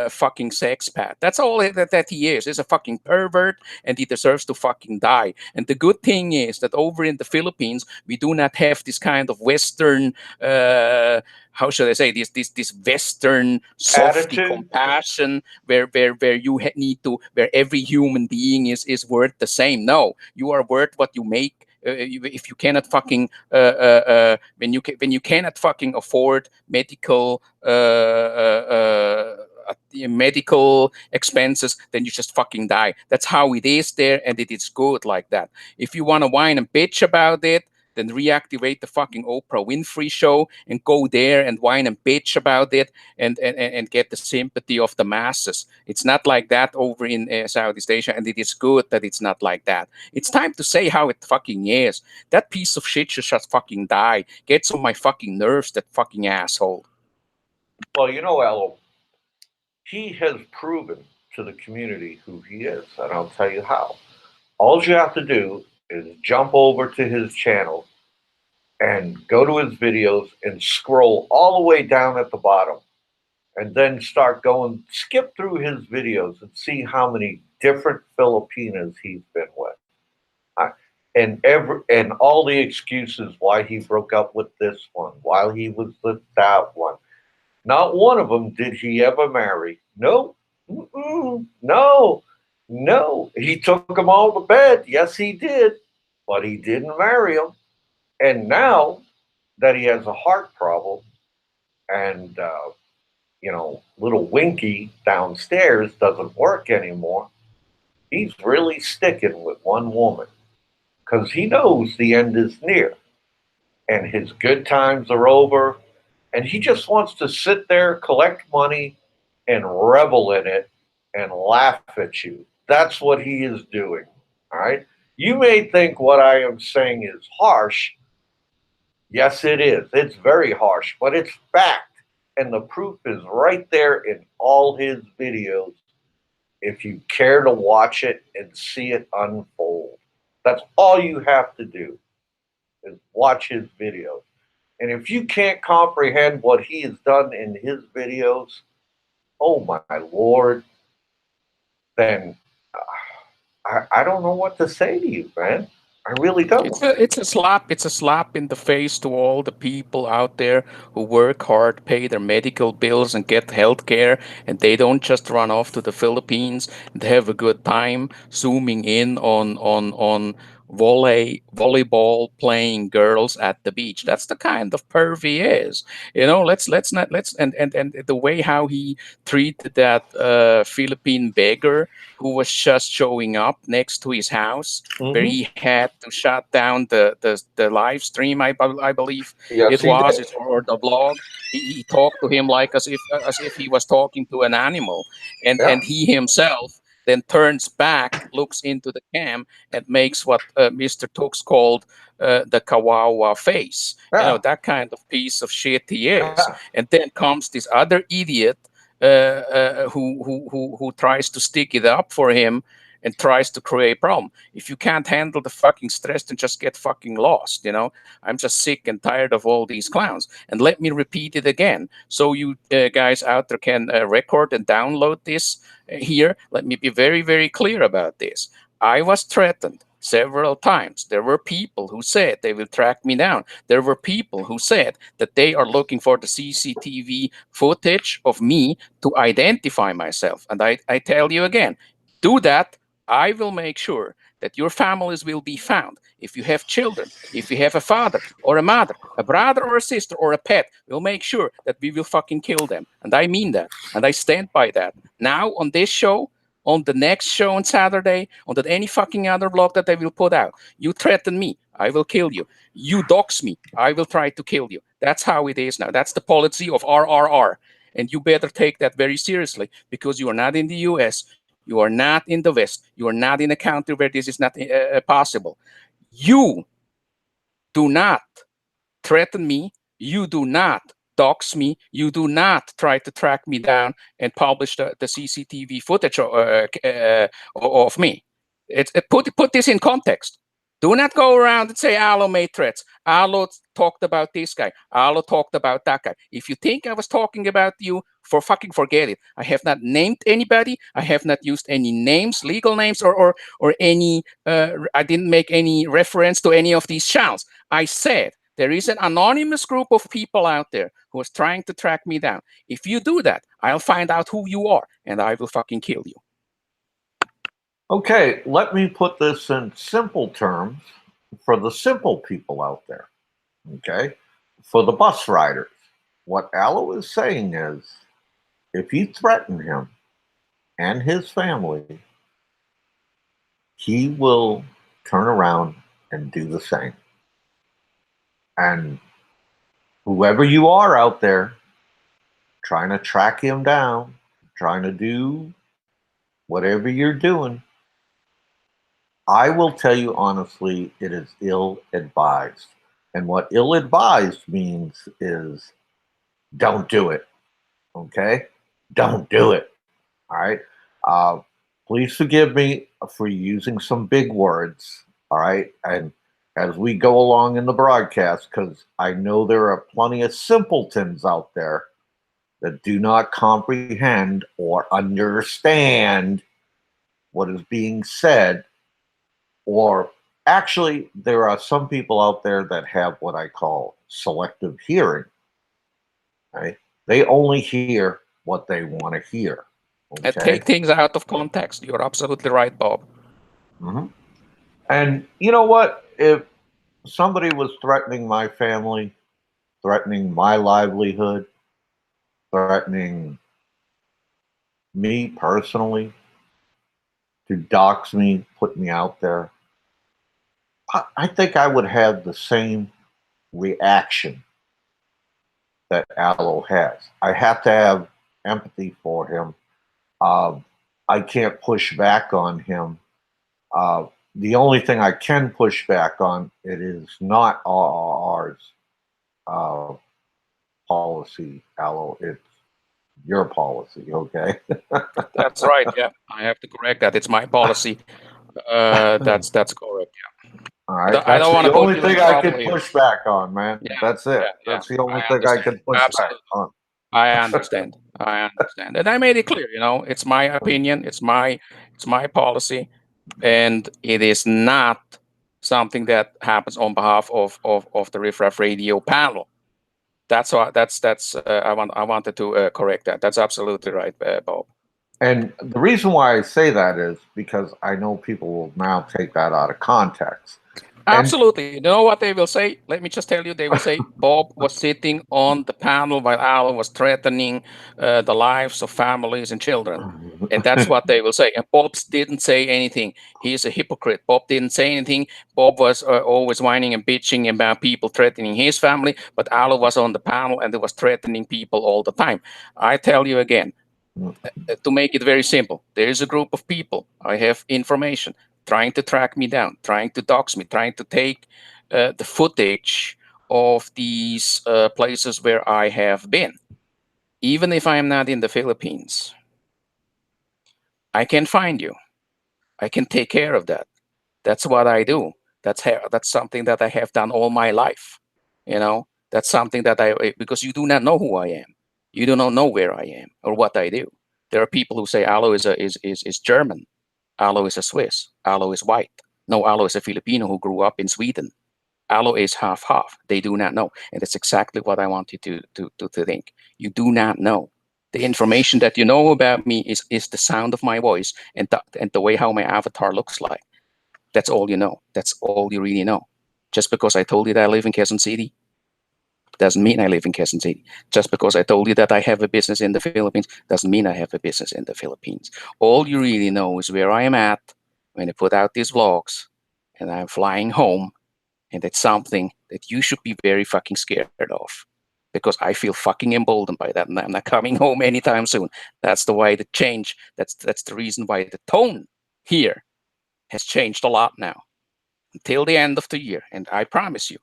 fucking sexpat. That's all that he is. He's a fucking pervert, and he deserves to fucking die. And the good thing is that over in the Philippines, we do not have this kind of Western. How should I say this Western softy Attitude. compassion where you need to, where every human being is worth the same. No, you are worth what you make. If you cannot fucking when you cannot fucking afford medical medical expenses, then you just fucking die. That's how it is there, and it is good like that. If you want to whine and bitch about it, then reactivate the fucking Oprah Winfrey show and go there and whine and bitch about it and get the sympathy of the masses. It's not like that over in Southeast Asia, and it is good that it's not like that. It's time to say how it fucking is. That piece of shit should just fucking die. Gets on my fucking nerves, that fucking asshole. Well, you know, Elo, he has proven to the community who he is, and I'll tell you how. All you have to do is jump over to his channel and go to his videos and scroll all the way down at the bottom, and then skip through his videos and see how many different Filipinas he's been with. And all the excuses why he broke up with this one, while he was with that one. Not one of them did he ever marry. No, no, no. He took them all to bed. Yes, he did, but he didn't marry them. And now that he has a heart problem, and little Winky downstairs doesn't work anymore, he's really sticking with one woman because he knows the end is near and his good times are over, and he just wants to sit there, collect money, and revel in it and laugh at you. That's what he is doing. All right. You may think what I am saying is harsh. Yes, it is. It's very harsh, but it's fact. And the proof is right there in all his videos. if you care to watch it and see it unfold. That's all you have to do is watch his videos. And if you can't comprehend what he has done in his videos, oh my Lord, then I don't know what to say to you, man. I really don't. It's a slap in the face to all the people out there who work hard, pay their medical bills, and get health care, and they don't just run off to the Philippines and have a good time zooming in on volleyball playing girls at the beach. That's the kind of perv he is. Let's not let's and the way how he treated that Philippine beggar who was just showing up next to his house, where Mm-hmm. he had to shut down the live stream. I believe Yes, it he was did. or the blog. He talked to him like as if he was talking to an animal, Yeah. and he himself then turns back, looks into the cam, and makes what Mr. Tux called the kawawa face. Yeah. That kind of piece of shit he is. Yeah. And then comes this other idiot who tries to stick it up for him and tries to create problem. If you can't handle the fucking stress, then just get fucking lost. I'm just sick and tired of all these clowns. And let me repeat it again, so you guys out there can record and download this here. Let me be very, very clear about this. I was threatened several times. There were people who said they will track me down. There were people who said that they are looking for the CCTV footage of me to identify myself. And I tell you again, do that. I will make sure that your families will be found. If you have children, if you have a father or a mother, a brother or a sister or a pet, we'll make sure that we will fucking kill them. And I mean that. And I stand by that. Now on this show, on the next show on Saturday, on any fucking other blog that they will put out, you threaten me, I will kill you. You dox me, I will try to kill you. That's how it is now. That's the policy of RRR. And you better take that very seriously, because you are not in the US, you are not in the West, you are not in a country where this is not possible. You do not threaten me. You do not dox me. You do not try to track me down and publish the CCTV footage of me. Put this in context. Do not go around and say Alo made threats. Alo talked about this guy. Alo talked about that guy. If you think I was talking about you, forget it. I have not named anybody. I have not used any names, legal names, or any. I didn't make any reference to any of these channels. I said there is an anonymous group of people out there who is trying to track me down. If you do that, I'll find out who you are and I will fucking kill you. Okay, let me put this in simple terms for the simple people out there. Okay, for the bus riders, what Aloe is saying is if you threaten him and his family, he will turn around and do the same. And whoever you are out there trying to track him down, trying to do whatever you're doing, I will tell you honestly, it is ill advised. And what ill advised means is don't do it. Okay? Don't do it. All right? Please forgive me for using some big words. All right? And as we go along in the broadcast, because I know there are plenty of simpletons out there that do not comprehend or understand what is being said, or actually, there are some people out there that have what I call selective hearing. Right? They only hear what they want to hear. Okay? Take things out of context. You're absolutely right, Bob. Mm-hmm. And you know what? If somebody was threatening my family, threatening my livelihood, threatening me personally, to dox me, put me out there, I think I would have the same reaction that Aloe has. I have to have empathy for him. I can't push back on him. The only thing I can push back on, it is not ours policy, Aloe. It's your policy, okay? That's right. Yeah, I have to correct that. It's my policy. That's correct. All I right, don't, I that's don't want the to put only you in thing I trouble can here. push back on, man. Yeah, That's it. yeah. That's the only I thing I understand. can push back Absolutely. on. I understand. I understand. And I made it clear, it's my opinion, it's my policy, and it is not something that happens on behalf of the Riff Raff Radio panel. That's why I wanted to correct that. That's absolutely right, Bob. And the reason why I say that is because I know people will now take that out of context. And Absolutely. You know what they will say? Let me just tell you. They will say Bob was sitting on the panel while Alan was threatening the lives of families and children. And that's what they will say. And Bob didn't say anything. He's a hypocrite. Bob didn't say anything. Bob was always whining and bitching about people threatening his family, but Alan was on the panel and he was threatening people all the time. I tell you again, to make it very simple, there is a group of people. I have information trying to track me down, trying to dox me, trying to take the footage of these places where I have been. Even if I am not in the Philippines, I can find you. I can take care of that. That's what I do. That's something that I have done all my life. That's something that because you do not know who I am. You do not know where I am or what I do. There are people who say Alo is German. Alo is a Swiss. Alo is white. No, Alo is a Filipino who grew up in Sweden. Alo is half. They do not know. And that's exactly what I want you to think. You do not know. The information that you know about me is the sound of my voice and the way how my avatar looks like. That's all you know. That's all you really know. Just because I told you that I live in Quezon City doesn't mean I live in Quezon City. Just because I told you that I have a business in the Philippines doesn't mean I have a business in the Philippines. All you really know is where I am at when I put out these vlogs and I'm flying home, and that's something that you should be very fucking scared of because I feel fucking emboldened by that, and I'm not coming home anytime soon. That's the way the change. That's the reason why the tone here has changed a lot now until the end of the year. And I promise you,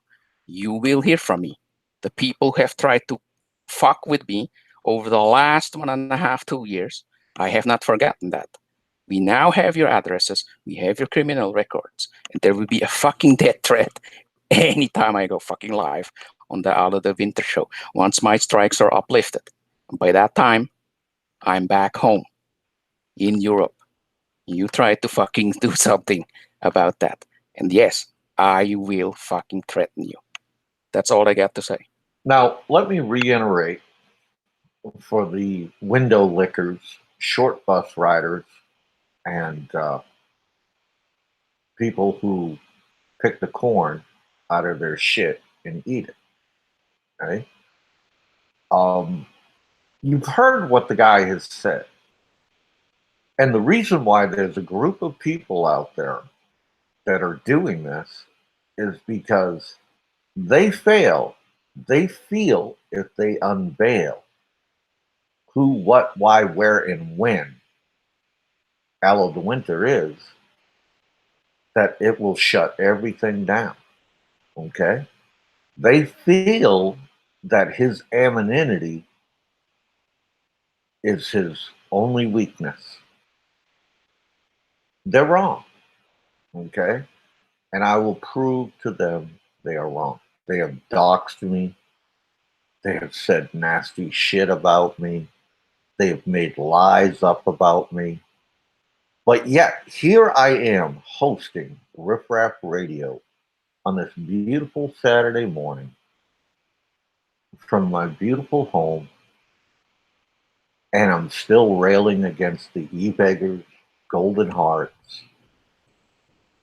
you will hear from me. The people who have tried to fuck with me over the last 1.5, 2 years, I have not forgotten that. We now have your addresses, we have your criminal records, and there will be a fucking death threat anytime I go fucking live on the Out of the Winter show once my strikes are uplifted. And by that time, I'm back home in Europe. You try to fucking do something about that. And yes, I will fucking threaten you. That's all I got to say. now let me reiterate for the window lickers, short bus riders, and people who pick the corn out of their shit and eat it. Okay? You've heard what the guy has said. And the reason why there's a group of people out there that are doing this is because they fail. They feel if they unveil who, what, why, where, and when Aloe the Winter is, that it will shut everything down. Okay? They feel that his anonymity is his only weakness. They're wrong. Okay? And I will prove to them they are wrong. They have doxed me. They have said nasty shit about me. They have made lies up about me. But yet, here I am hosting Riff Raff Radio on this beautiful Saturday morning from my beautiful home, and I'm still railing against the e-beggars, golden hearts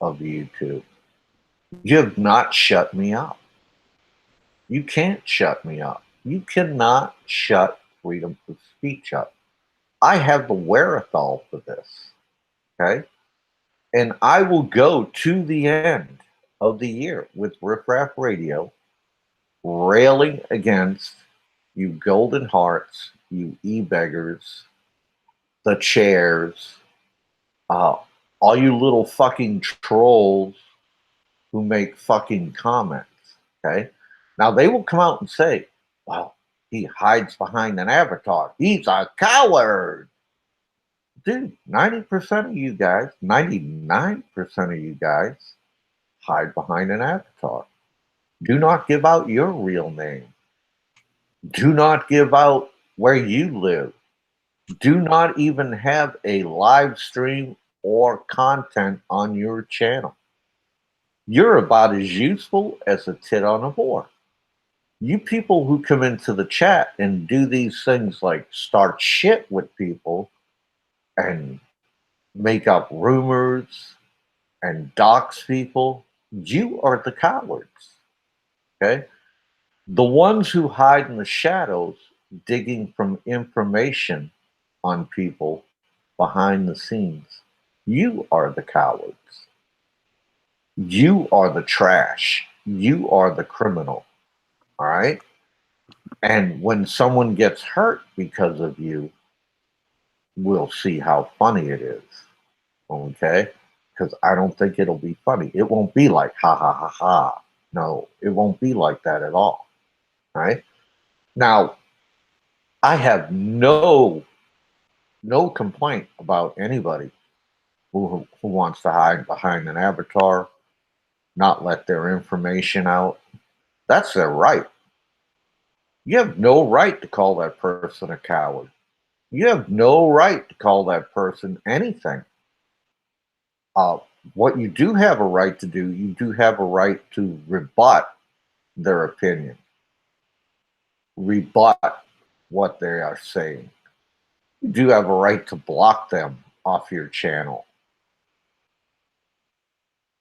of YouTube. You have not shut me up. You can't shut me up. You cannot shut freedom of speech up. I have the wherewithal for this. Okay? And I will go to the end of the year with Riff Raff Radio, railing against you golden hearts, you e-beggars, the chairs, uh, all you little fucking trolls who make fucking comments. Okay? Now they will come out and say, well, he hides behind an avatar. He's a coward. dude, 90% of you guys, 99% of you guys hide behind an avatar. Do not give out your real name. Do not give out where you live. Do not even have a live stream or content on your channel. You're about as useful as a tit on a board. You people who come into the chat and do these things like start shit with people and make up rumors and dox people, you are the cowards. Okay? The ones who hide in the shadows, digging from information on people behind the scenes, you are the cowards. You are the trash. You are the criminal. All right? And when someone gets hurt because of you, we'll see how funny it is. Okay? Because I don't think it'll be funny. It won't be like ha ha ha ha. No, it won't be like that at all. Right? Now, I have no complaint about anybody who wants to hide behind an avatar, not let their information out. That's their right. You have no right to call that person a coward. You have no right to call that person anything. What you do have a right to do, you do have a right to rebut their opinion, rebut what they are saying. You do have a right to block them off your channel.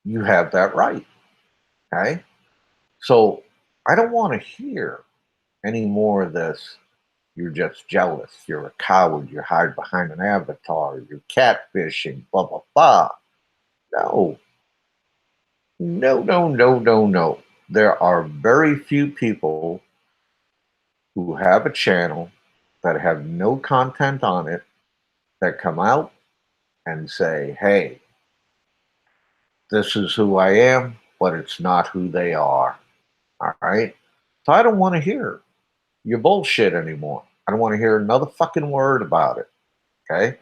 You have that right. Okay? So I don't want to hear any more of this. You're just jealous. You're a coward. You hide behind an avatar. You're catfishing, blah, blah, blah. No. No, no, no, no, no. There are very few people who have a channel that have no content on it that come out and say, hey, this is who I am, but it's not who they are. All right? So I don't want to hear your bullshit anymore. I don't want to hear another fucking word about it. Okay?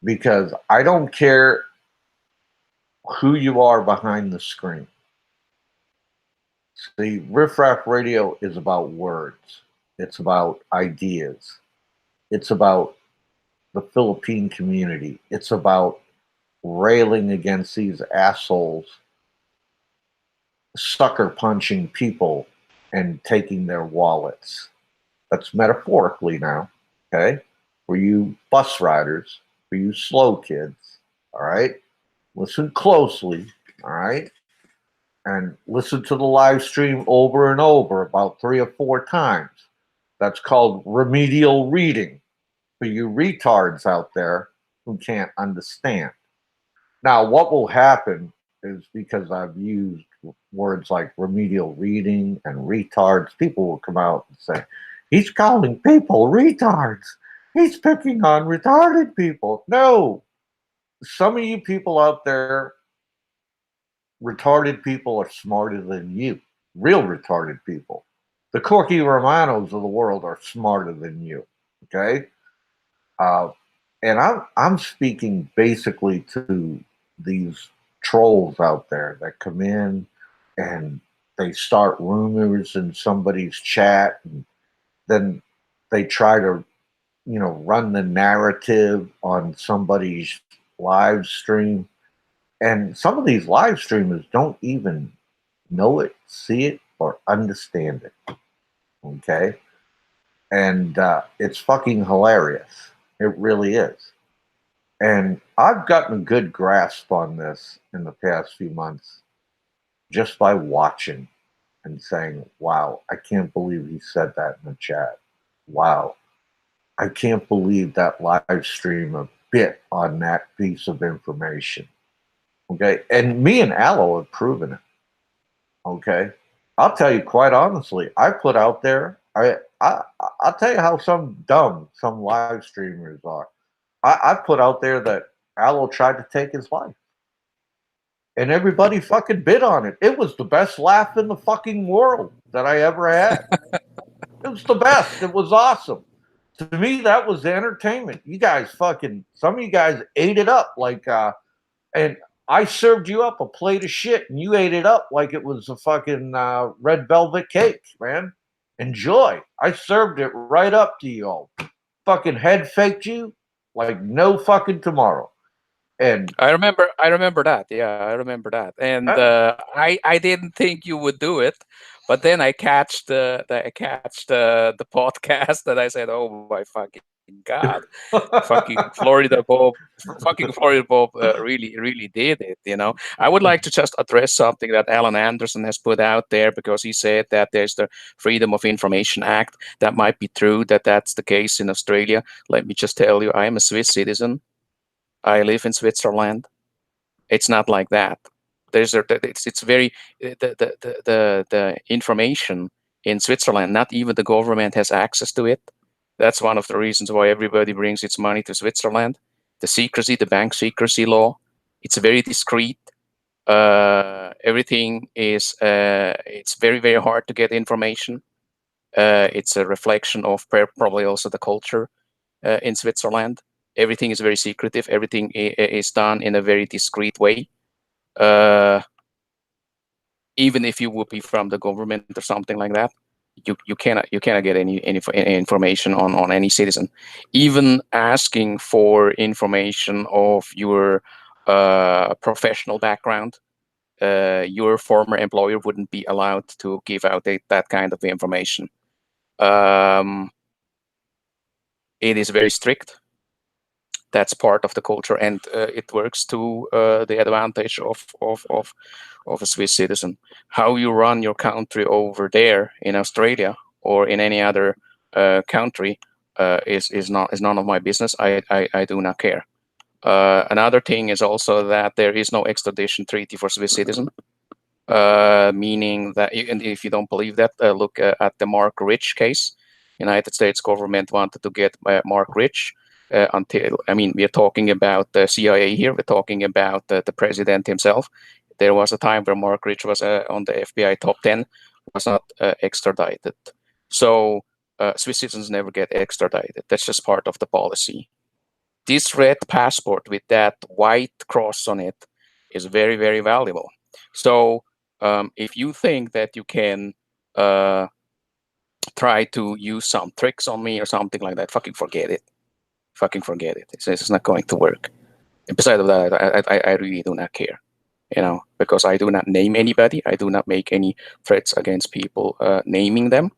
Because I don't care who you are behind the screen. See, Riff Raff Radio is about words. It's about ideas. It's about the Philippine community. It's about railing against these assholes, sucker punching people and taking their wallets. That's metaphorically now, okay? For you bus riders, for you slow kids, all right? Listen closely, all right? And listen to the live stream over and over about 3 or 4 times. That's called remedial reading for you retards out there who can't understand. Now, what will happen is because I've used words like remedial reading and retards, people will come out and say, he's calling people retards. He's picking on retarded people. No, some of you people out there, retarded people are smarter than you. Real retarded people. The Corky Romanos of the world are smarter than you. Okay? And I'm speaking basically to these trolls out there that come in and they start rumors in somebody's chat, and then they try to, run the narrative on somebody's live stream. And some of these live streamers don't even know it, see it, or understand it. Okay? And it's fucking hilarious. It really is. And I've gotten a good grasp on this in the past few months just by watching and saying, wow, I can't believe he said that in the chat. Wow, I can't believe that live streamer bit on that piece of information. Okay, and me and Aloe have proven it. Okay, I'll tell you quite honestly, I put out there, I'll tell you how some live streamers are. I put out there that Aloe tried to take his life. And everybody fucking bid on it. It was the best laugh in the fucking world that I ever had. It was the best. It was awesome. To me, that was the entertainment. You guys fucking, some of you guys ate it up and I served you up a plate of shit and you ate it up like it was a fucking red velvet cake, man. Enjoy. I served it right up to you all. Fucking head faked you like no fucking tomorrow. And I remember that. Yeah, I remember that. And I didn't think you would do it, but then I catched the podcast, and I said, "Oh my fucking god, fucking Florida Bob really did it." You know, I would like to just address something that Alan Anderson has put out there, because he said that there's the Freedom of Information Act. That might be true. That's the case in Australia. Let me just tell you, I am a Swiss citizen. I live in Switzerland. It's not like that. It's very the information in Switzerland. Not even the government has access to it. That's one of the reasons why everybody brings its money to Switzerland. The secrecy, the bank secrecy law. It's very discreet. Everything is. It's very hard to get information. It's a reflection of probably also the culture in Switzerland. Everything is very secretive. Everything is done in a very discreet way. Even if you would be from the government or something like that, you cannot get any information on any citizen. Even asking for information of your professional background, your former employer wouldn't be allowed to give out that kind of information. It is very strict. That's part of the culture, and it works to the advantage of a Swiss citizen. How you run your country over there in Australia or in any other country is none of my business. I do not care. Another thing is also that there is no extradition treaty for Swiss citizen, meaning that, and if you don't believe that, look at the Mark Rich case. United States government wanted to get Mark Rich. We are talking about the CIA here. We're talking about the president himself. There was a time where Mark Rich was on the FBI top 10, was not extradited. So Swiss citizens never get extradited. That's just part of the policy. This red passport with that white cross on it is very valuable. So if you think that you can try to use some tricks on me or something like that, fucking forget it. Fucking forget it. It's not going to work. And besides of that, I really do not care, because I do not name anybody. I do not make any threats against people naming them.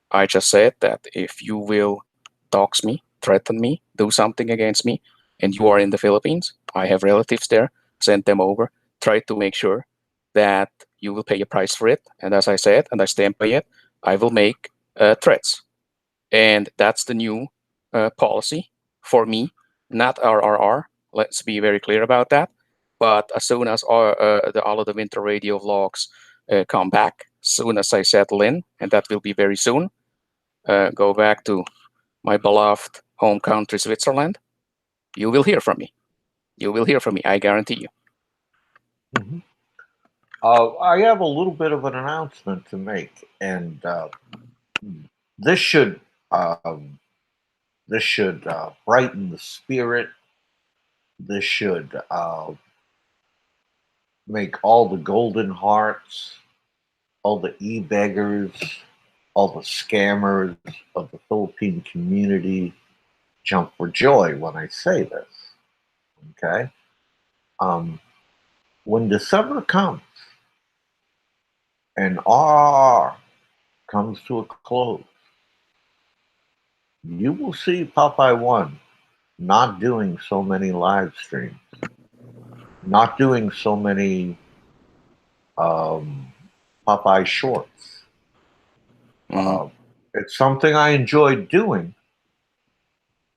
I just said that if you will dox me, threaten me, do something against me, and you are in the Philippines, I have relatives there, send them over, try to make sure that you will pay a price for it. And as I said, and I stand by it, I will make threats. And that's the new policy for me, not RRR. Let's be very clear about that. But as soon as all of the winter radio vlogs come back, soon as I settle in, and that will be very soon, go back to my beloved home country, Switzerland, you will hear from me. You will hear from me, I guarantee you. Mm-hmm. I have a little bit of an announcement to make, and this should brighten the spirit. This should make all the golden hearts, all the e-beggars, all the scammers of the Philippine community jump for joy when I say this. Okay? When December comes and RRR comes to a close, you will see Popeye One not doing so many live streams, not doing so many Popeye shorts. It's something I enjoyed doing,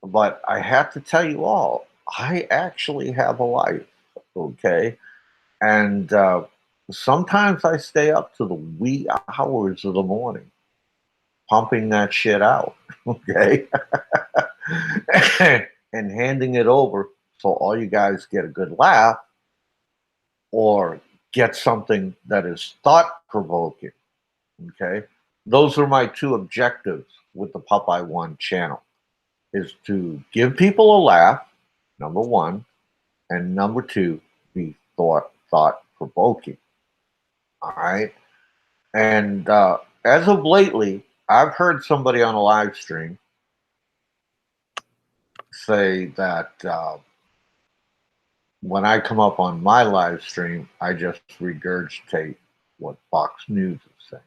but I have to tell you all, I actually have a life, okay? And sometimes I stay up to the wee hours of the morning pumping that shit out, okay? And handing it over so all you guys get a good laugh or get something that is thought-provoking, okay? Those are my two objectives with the Popeye One channel. is to give people a laugh, number one, and number two, be thought provoking. All right. And as of lately, I've heard somebody on a live stream say that when I come up on my live stream, I just regurgitate what Fox News is saying.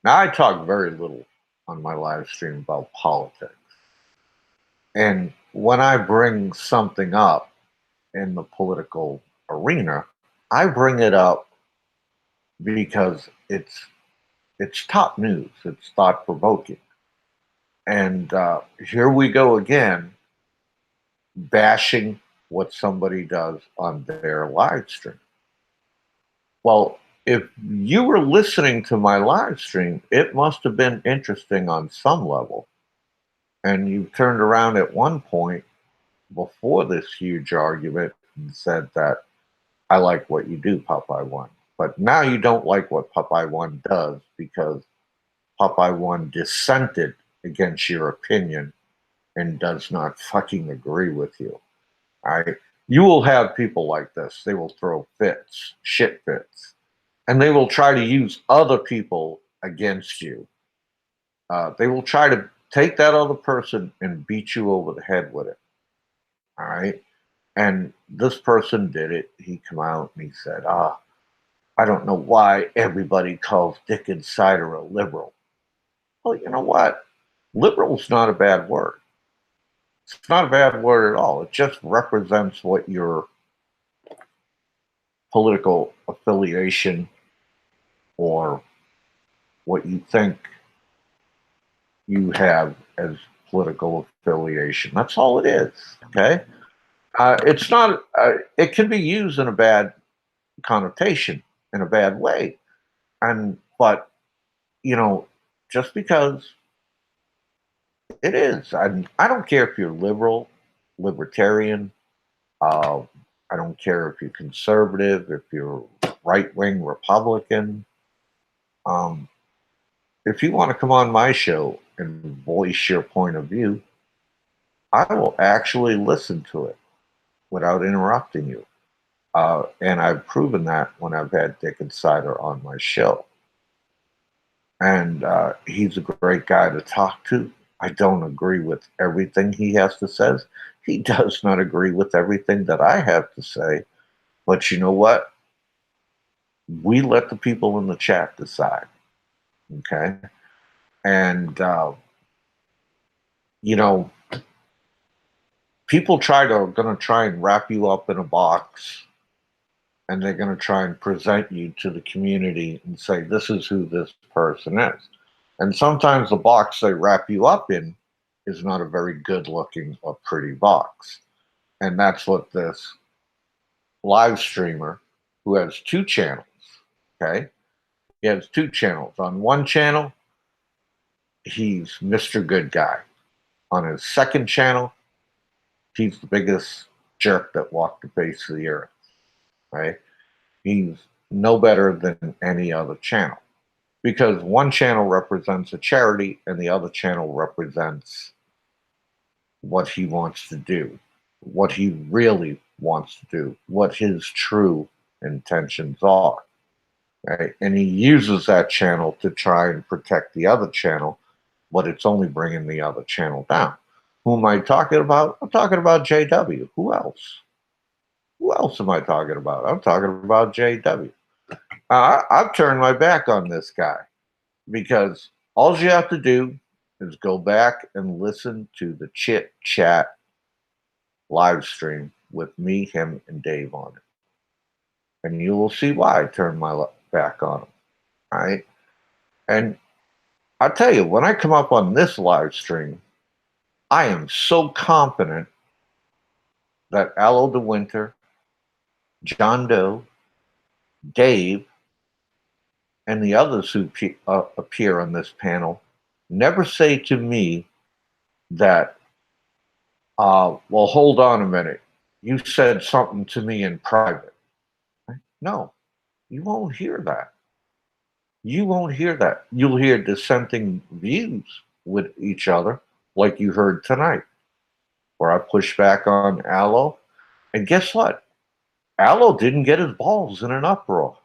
Now, I talk very little on my live stream about politics. And when I bring something up in the political arena, I bring it up because it's top news, it's thought provoking. And here we go again, bashing what somebody does on their live stream. Well, if you were listening to my live stream, it must have been interesting on some level. And you turned around at one point before this huge argument and said that I like what you do, Popeye One. But now you don't like what Popeye One does because Popeye One dissented against your opinion and does not fucking agree with you. All right. You will have people like this. They will throw fits, shit fits, and they will try to use other people against you. They will try to take that other person and beat you over the head with it. All right. And this person did it. He came out and he said, I don't know why everybody calls Dick Insider a liberal. Well, you know what? Liberal's not a bad word. It's not a bad word at all. It just represents what your political affiliation or what you think you have as political affiliation. That's all it is. Okay. It's not, it can be used in a bad connotation, in a bad way. But, you know, just because it is, I don't care if you're liberal, libertarian, I don't care if you're conservative, if you're right wing Republican. If you want to come on my show and voice your point of view, I will actually listen to it without interrupting you. And I've proven that when I've had Dick Insider on my show. And he's a great guy to talk to. I don't agree with everything he has to say. He does not agree with everything that I have to say. But you know what? We let the people in the chat decide. Okay? And, you know, people going to try and wrap you up in a box, and they're going to try and present you to the community and say, this is who this person is. And sometimes the box they wrap you up in is not a very good looking or pretty box. And that's what this live streamer who has two channels, okay? He has two channels. On one channel, he's Mr. Good Guy. On his second channel, he's the biggest jerk that walked the face of the earth, right? He's no better than any other channel because one channel represents a charity and the other channel represents what he wants to do, what he really wants to do, what his true intentions are, right? And he uses that channel to try and protect the other channel, but it's only bringing the other channel down. Who am I talking about? I'm talking about JW. Who else? Who else am I talking about? I'm talking about JW. I've turned my back on this guy because all you have to do is go back and listen to the Chit Chat live stream with me, him, and Dave on it. And you will see why I turned my back on him. All right. And I'll tell you, when I come up on this live stream, I am so confident that Aloe DeWinter, John Doe, Dave, and the others who appear on this panel never say to me that, well, hold on a minute. You said something to me in private. No, you won't hear that. You won't hear that. You'll hear dissenting views with each other like you heard tonight. where I pushed back on Aloe. And guess what? Aloe didn't get his balls in an uproar.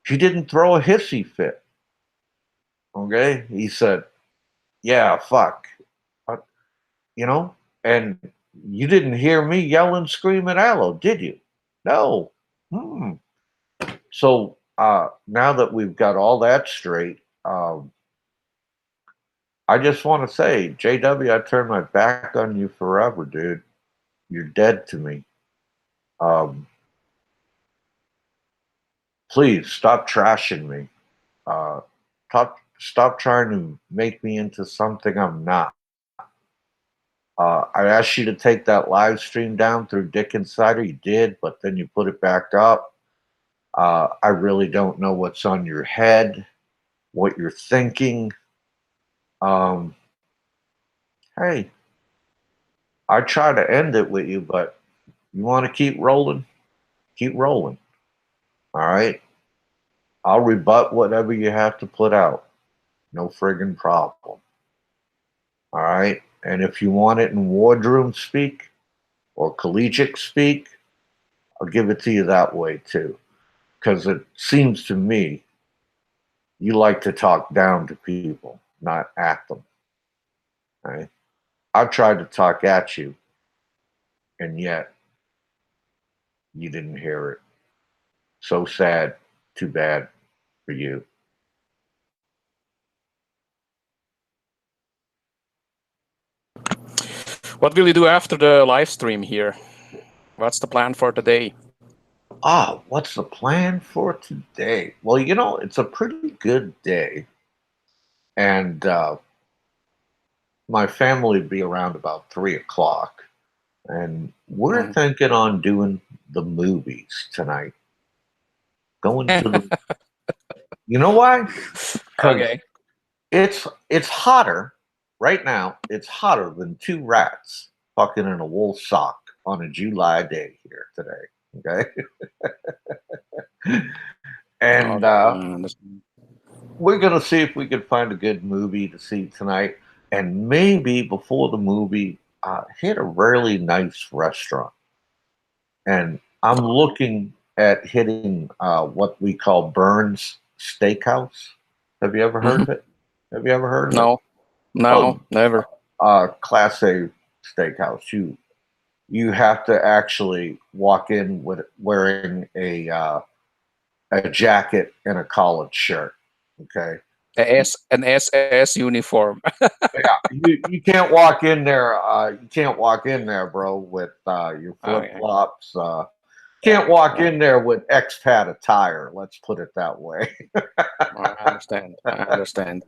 He didn't throw a hissy fit. Okay? He said, yeah, fuck. Uh, You know? And you didn't hear me yell and scream at Aloe, did you? No. Hmm. So now that we've got all that straight, I just want to say, JW, I turned my back on you forever, dude. You're dead to me. Um, please stop trashing me. Stop trying to make me into something I'm not. I asked you to take that live stream down through Dick Insider. You did, but then you put it back up. I really don't know what's on your head, what you're thinking. Um, hey, I try to end it with you, but you want to keep rolling? Keep rolling. All right. I'll rebut whatever you have to put out. No friggin' problem. All right. And if you want it in wardroom speak or collegiate speak, I'll give it to you that way too. Because it seems to me you like to talk down to people, not at them. All right. I've tried to talk at you, and yet you didn't hear it. So sad. Too bad for you. What will you do after the live stream here? What's the plan for today? What's the plan for today? Well, it's a pretty good day. And my family will be around about 3 o'clock. And we're thinking on doing the movies tonight. Going to the. You know why? Okay. It's hotter right now. It's hotter than two rats fucking in a wool sock on a July day here today. Okay. And we're gonna see if we can find a good movie to see tonight, and maybe before the movie, hit a really nice restaurant. And I'm looking at hitting what we call Burns Steakhouse. Have you ever heard of it? Have you ever heard of it? No, never. Class A steakhouse. You have to actually walk in with wearing a jacket and a collared shirt. Okay. An SS uniform. Yeah, you can't walk in there. You can't walk in there, bro, with your flip flops. Can't walk in there with expat attire. Let's put it that way. I understand. I understand.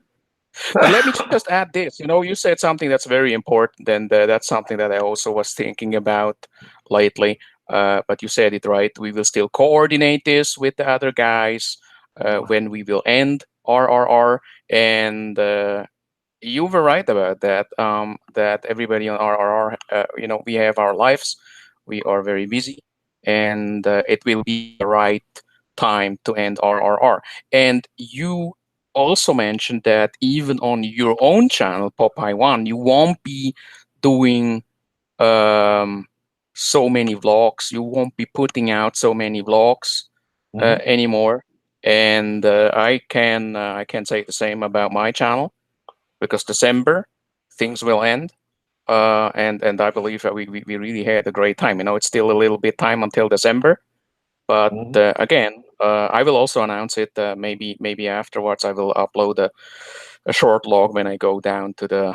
But let me just add this. You said something that's very important, and that's something that I also was thinking about lately. But you said it right. We will still coordinate this with the other guys when we will end RRR, and you were right about that. That everybody on RRR, we have our lives. We are very busy, and it will be the right time to end RRR. And you also mentioned that even on your own channel, Popeye One, you won't be doing so many vlogs. You won't be putting out so many vlogs anymore. And I can say the same about my channel, because December things will end. And I believe that we really had a great time. It's still a little bit time until December, but again, I will also announce it. Maybe afterwards, I will upload a short log when I go down to the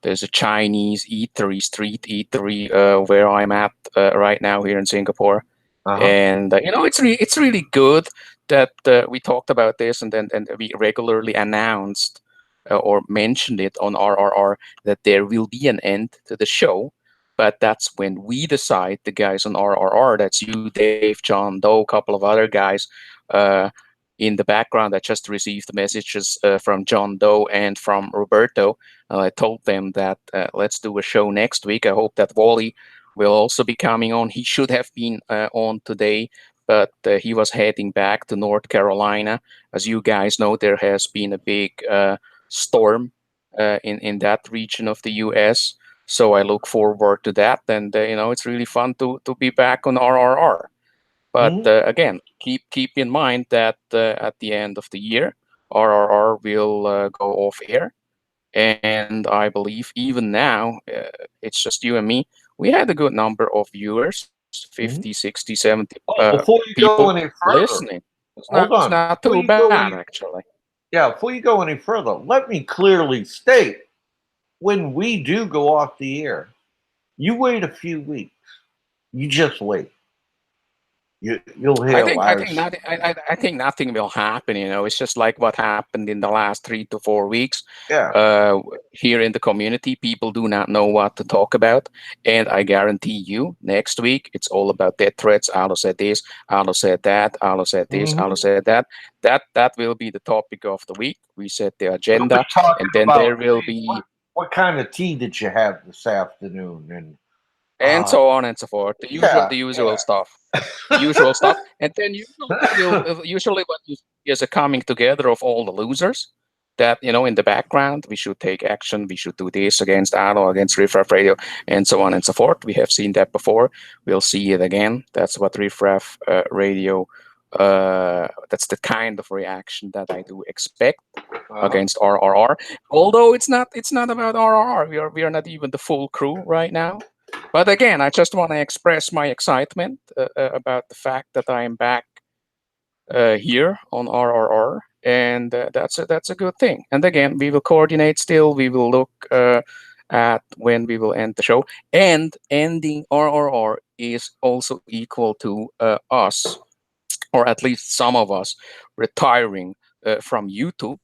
there's a Chinese eatery, street eatery, where I'm at right now here in Singapore. And it's really good that we talked about this, and we regularly announced or mentioned it on RRR that there will be an end to the show. But that's when we decide, the guys on RRR, that's you, Dave, John Doe, a couple of other guys in the background. I just received messages from John Doe and from Roberto. I told them that let's do a show next week. I hope that Wally will also be coming on. He should have been on today, but he was heading back to North Carolina. As you guys know, there has been a big storm in that region of the U.S. So I look forward to that, and it's really fun to be back on RRR. But Mhm. again, keep in mind that at the end of the year, RRR will go off air, and I believe even now, it's just you and me. We had a good number of viewers, 50, Mhm. 60, 70 Oh, before you people go any further, listening. It's hold not on. too Before you bad go any, actually. yeah, before you go any further, let me clearly state when we do go off the air, you wait a few weeks. You just wait. You'll I hear think I think lives. nothing. I think nothing will happen. It's just like what happened in the last 3 to 4 weeks. Yeah. Here in the community, people do not know what to talk about, and I guarantee you, next week it's all about death threats. Alo said this. Alo said that. Alo said this. Alo Hmm. said that. That will be the topic of the week. We set the We'll be agenda, talking and then about, there will hey, be what kind of tea did you have this afternoon? And and uh, so on and so forth. yeah, The usual yeah. stuff. The usual stuff, and then usually what you see is a coming together of all the losers. That in the background, we should take action. We should do this against Allo, against Riffraff Radio, and so on and so forth. We have seen that before. We'll see it again. That's what Riffraff Radio. That's the kind of reaction that I do expect Uh-huh. against RRR. Although it's not about RRR. We are not even the full crew right now. But again, I just want to express my excitement about the fact that I am back here on RRR, and that's a good thing. And again, we will coordinate still. We will look at when we will end the show. And ending RRR is also equal to us, or at least some of us, retiring from YouTube.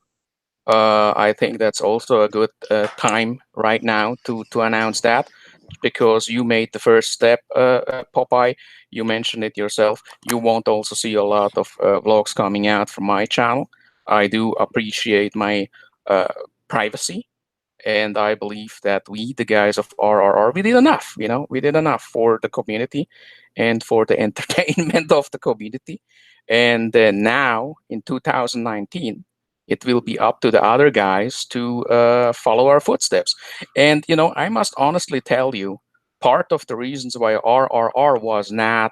I think that's also a good time right now to announce that, because you made the first step, Popeye. You mentioned it yourself. You won't also see a lot of vlogs coming out from my channel. I do appreciate my uh, privacy, and I believe that we, the guys of RRR, we did enough. We did enough for the community and for the entertainment of the community. And now in 2019, it will be up to the other guys to follow our footsteps. And I must honestly tell you, part of the reasons why RRR was not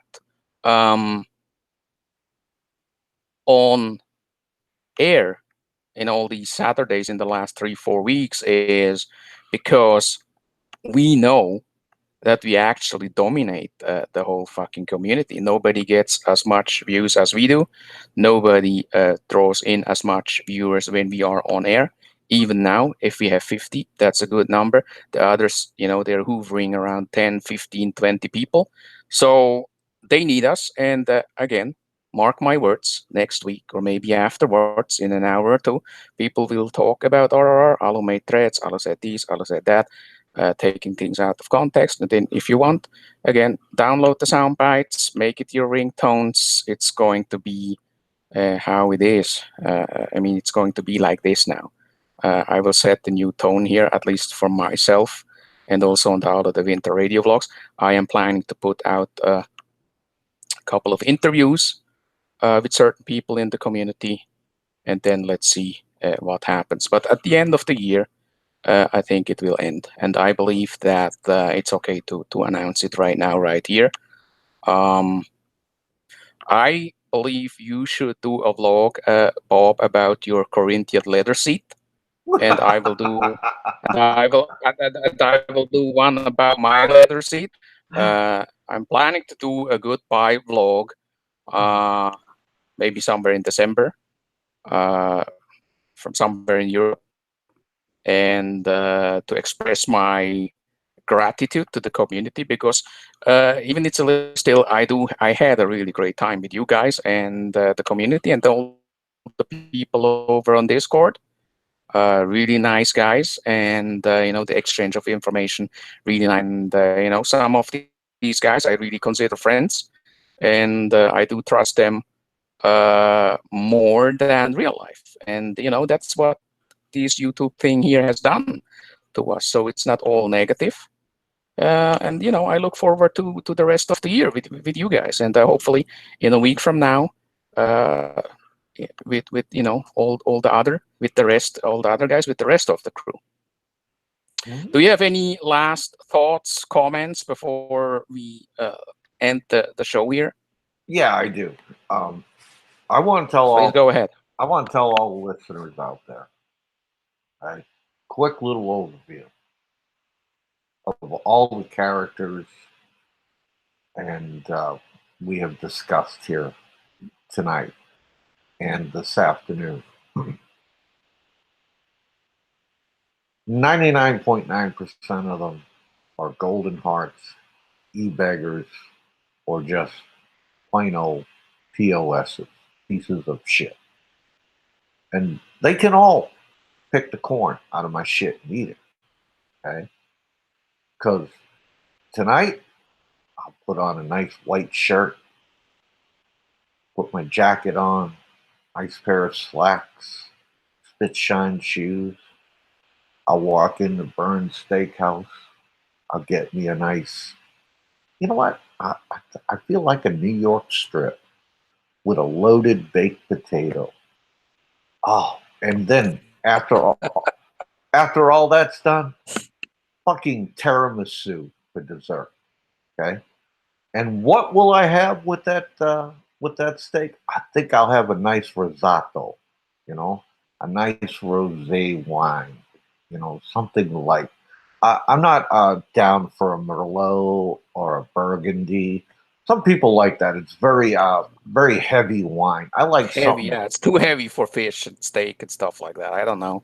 um, on air in all these Saturdays in the last 3-4 weeks is because we know that we actually dominate the whole fucking community. Nobody gets as much views as we do. Nobody draws in as much viewers when we are on air. Even now, if we have 50, that's a good number. The others, they're hovering around 10, 15, 20 people. So they need us. And again, mark my words, next week or maybe afterwards, in an hour or two, people will talk about RRR. Alo made threats. Alo said this. Alo said that. Taking things out of context. And then, if you want, again, download the sound bites, make it your ringtones. It's going to be how it is. I mean, it's going to be like this now. I will set the new tone here, at least for myself, and also on the Out of the Winter radio vlogs. I am planning to put out a couple of interviews with certain people in the community, and then let's see what happens. But at the end of the year, I think it will end, and I believe that it's okay to announce it right now, right here. Um, I believe you should do a vlog, Bob, about your Corinthian leather seat, and I will do, and I will do one about my leather seat. I'm planning to do a goodbye vlog, uh, maybe somewhere in December, uh, from somewhere in Europe, and to express my gratitude to the community, because even it's a little still, I had a really great time with you guys and the community and all the people over on Discord. Really nice guys, and the exchange of information really nice. And some of these guys I really consider friends, and I do trust them more than real life. And that's what this YouTube thing here has done to us. So it's not all negative. And I look forward to the rest of the year with you guys, and hopefully in a week from now, with all the other with the rest all the other guys with the rest of the crew. Do you have any last thoughts, comments before we end the show here? Yeah, I do. I want to tell Please all go ahead. I want to tell all the listeners out there. A quick little overview of all the characters and we have discussed here tonight and this afternoon. 99.9% of them are golden hearts, e-beggars, or just plain old POSs, pieces of shit. And they can all pick the corn out of my shit and eat it. Okay? Because tonight, I'll put on a nice white shirt, put my jacket on, nice pair of slacks, spit shine shoes. I'll walk into Burns Steakhouse. I'll get me a nice, you know what? I feel like a New York strip with a loaded baked potato. Oh, and then after all that's done, fucking tiramisu for dessert. Okay. And what will I have with that steak? I think I'll have a nice risotto, you know, a nice rosé wine, you know, something like. I'm not down for a Merlot or a Burgundy. Some people like that. It's very heavy wine. I like Heavy, something. yeah, it's too heavy for fish and steak and stuff like that. I don't know.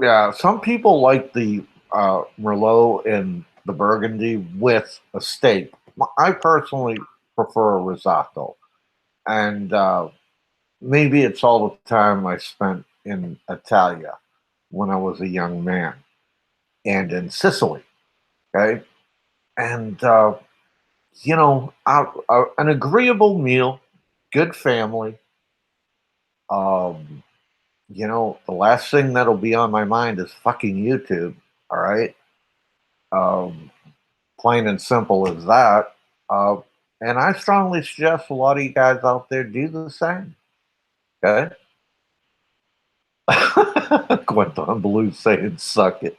Yeah, some people like the Merlot and the Burgundy with a steak. I personally prefer a risotto, and maybe it's all the time I spent in Italia when I was a young man, and in Sicily. Okay, and an agreeable meal, good family. Um, the last thing that'll be on my mind is fucking YouTube. All right. Um, Plain and simple as that. Uh, and I strongly suggest a lot of you guys out there do the same. Okay? Quentin Blue saying suck it.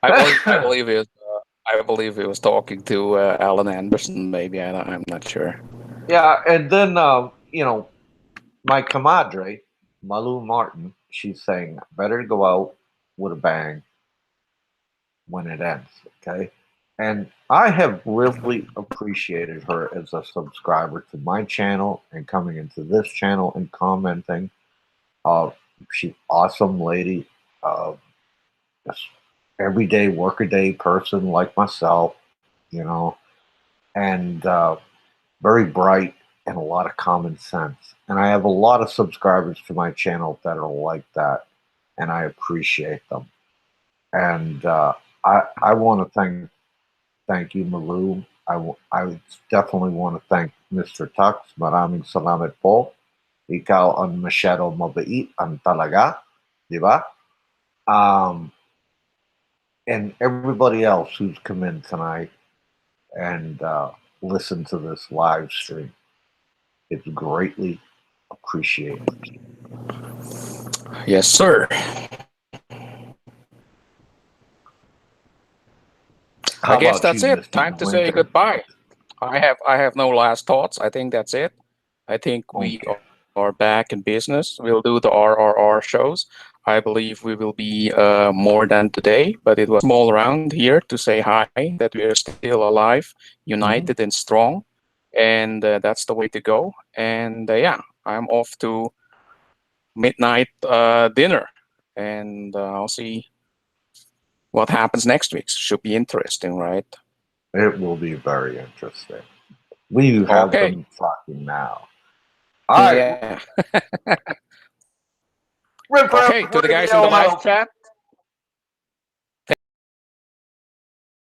I believe it. I believe he was talking to Alan Anderson. Maybe I'm not sure. Yeah, and then, my comadre, Malu Martin, she's saying, better go out with a bang when it ends. Okay? And I have really appreciated her as a subscriber to my channel and coming into this channel and commenting. Uh, she's awesome lady, uh, just everyday workaday person like myself, you know, and very bright and a lot of common sense. And I have a lot of subscribers to my channel that are like that, and I appreciate them. And I want to thank you, Malu. I definitely want to thank Mr. Tux. Maraming salamat po. Ikaw ang masyado mabait ang talaga, di ba? And everybody else who's come in tonight and listened to this live stream. It's greatly appreciated. Yes, sir. I guess that's it. Time to say goodbye. I have no last thoughts. I think that's it. I think we are back in business. We'll do the RRR shows. I believe we will be more than today, but it was a small round here to say hi, that we are still alive, united and strong. And that's the way to go. And yeah, I'm off to midnight dinner. And I'll see what happens next week. Should be interesting, right? It will be very interesting. We have them talking now. All right. Okay, to the guys in the live chat,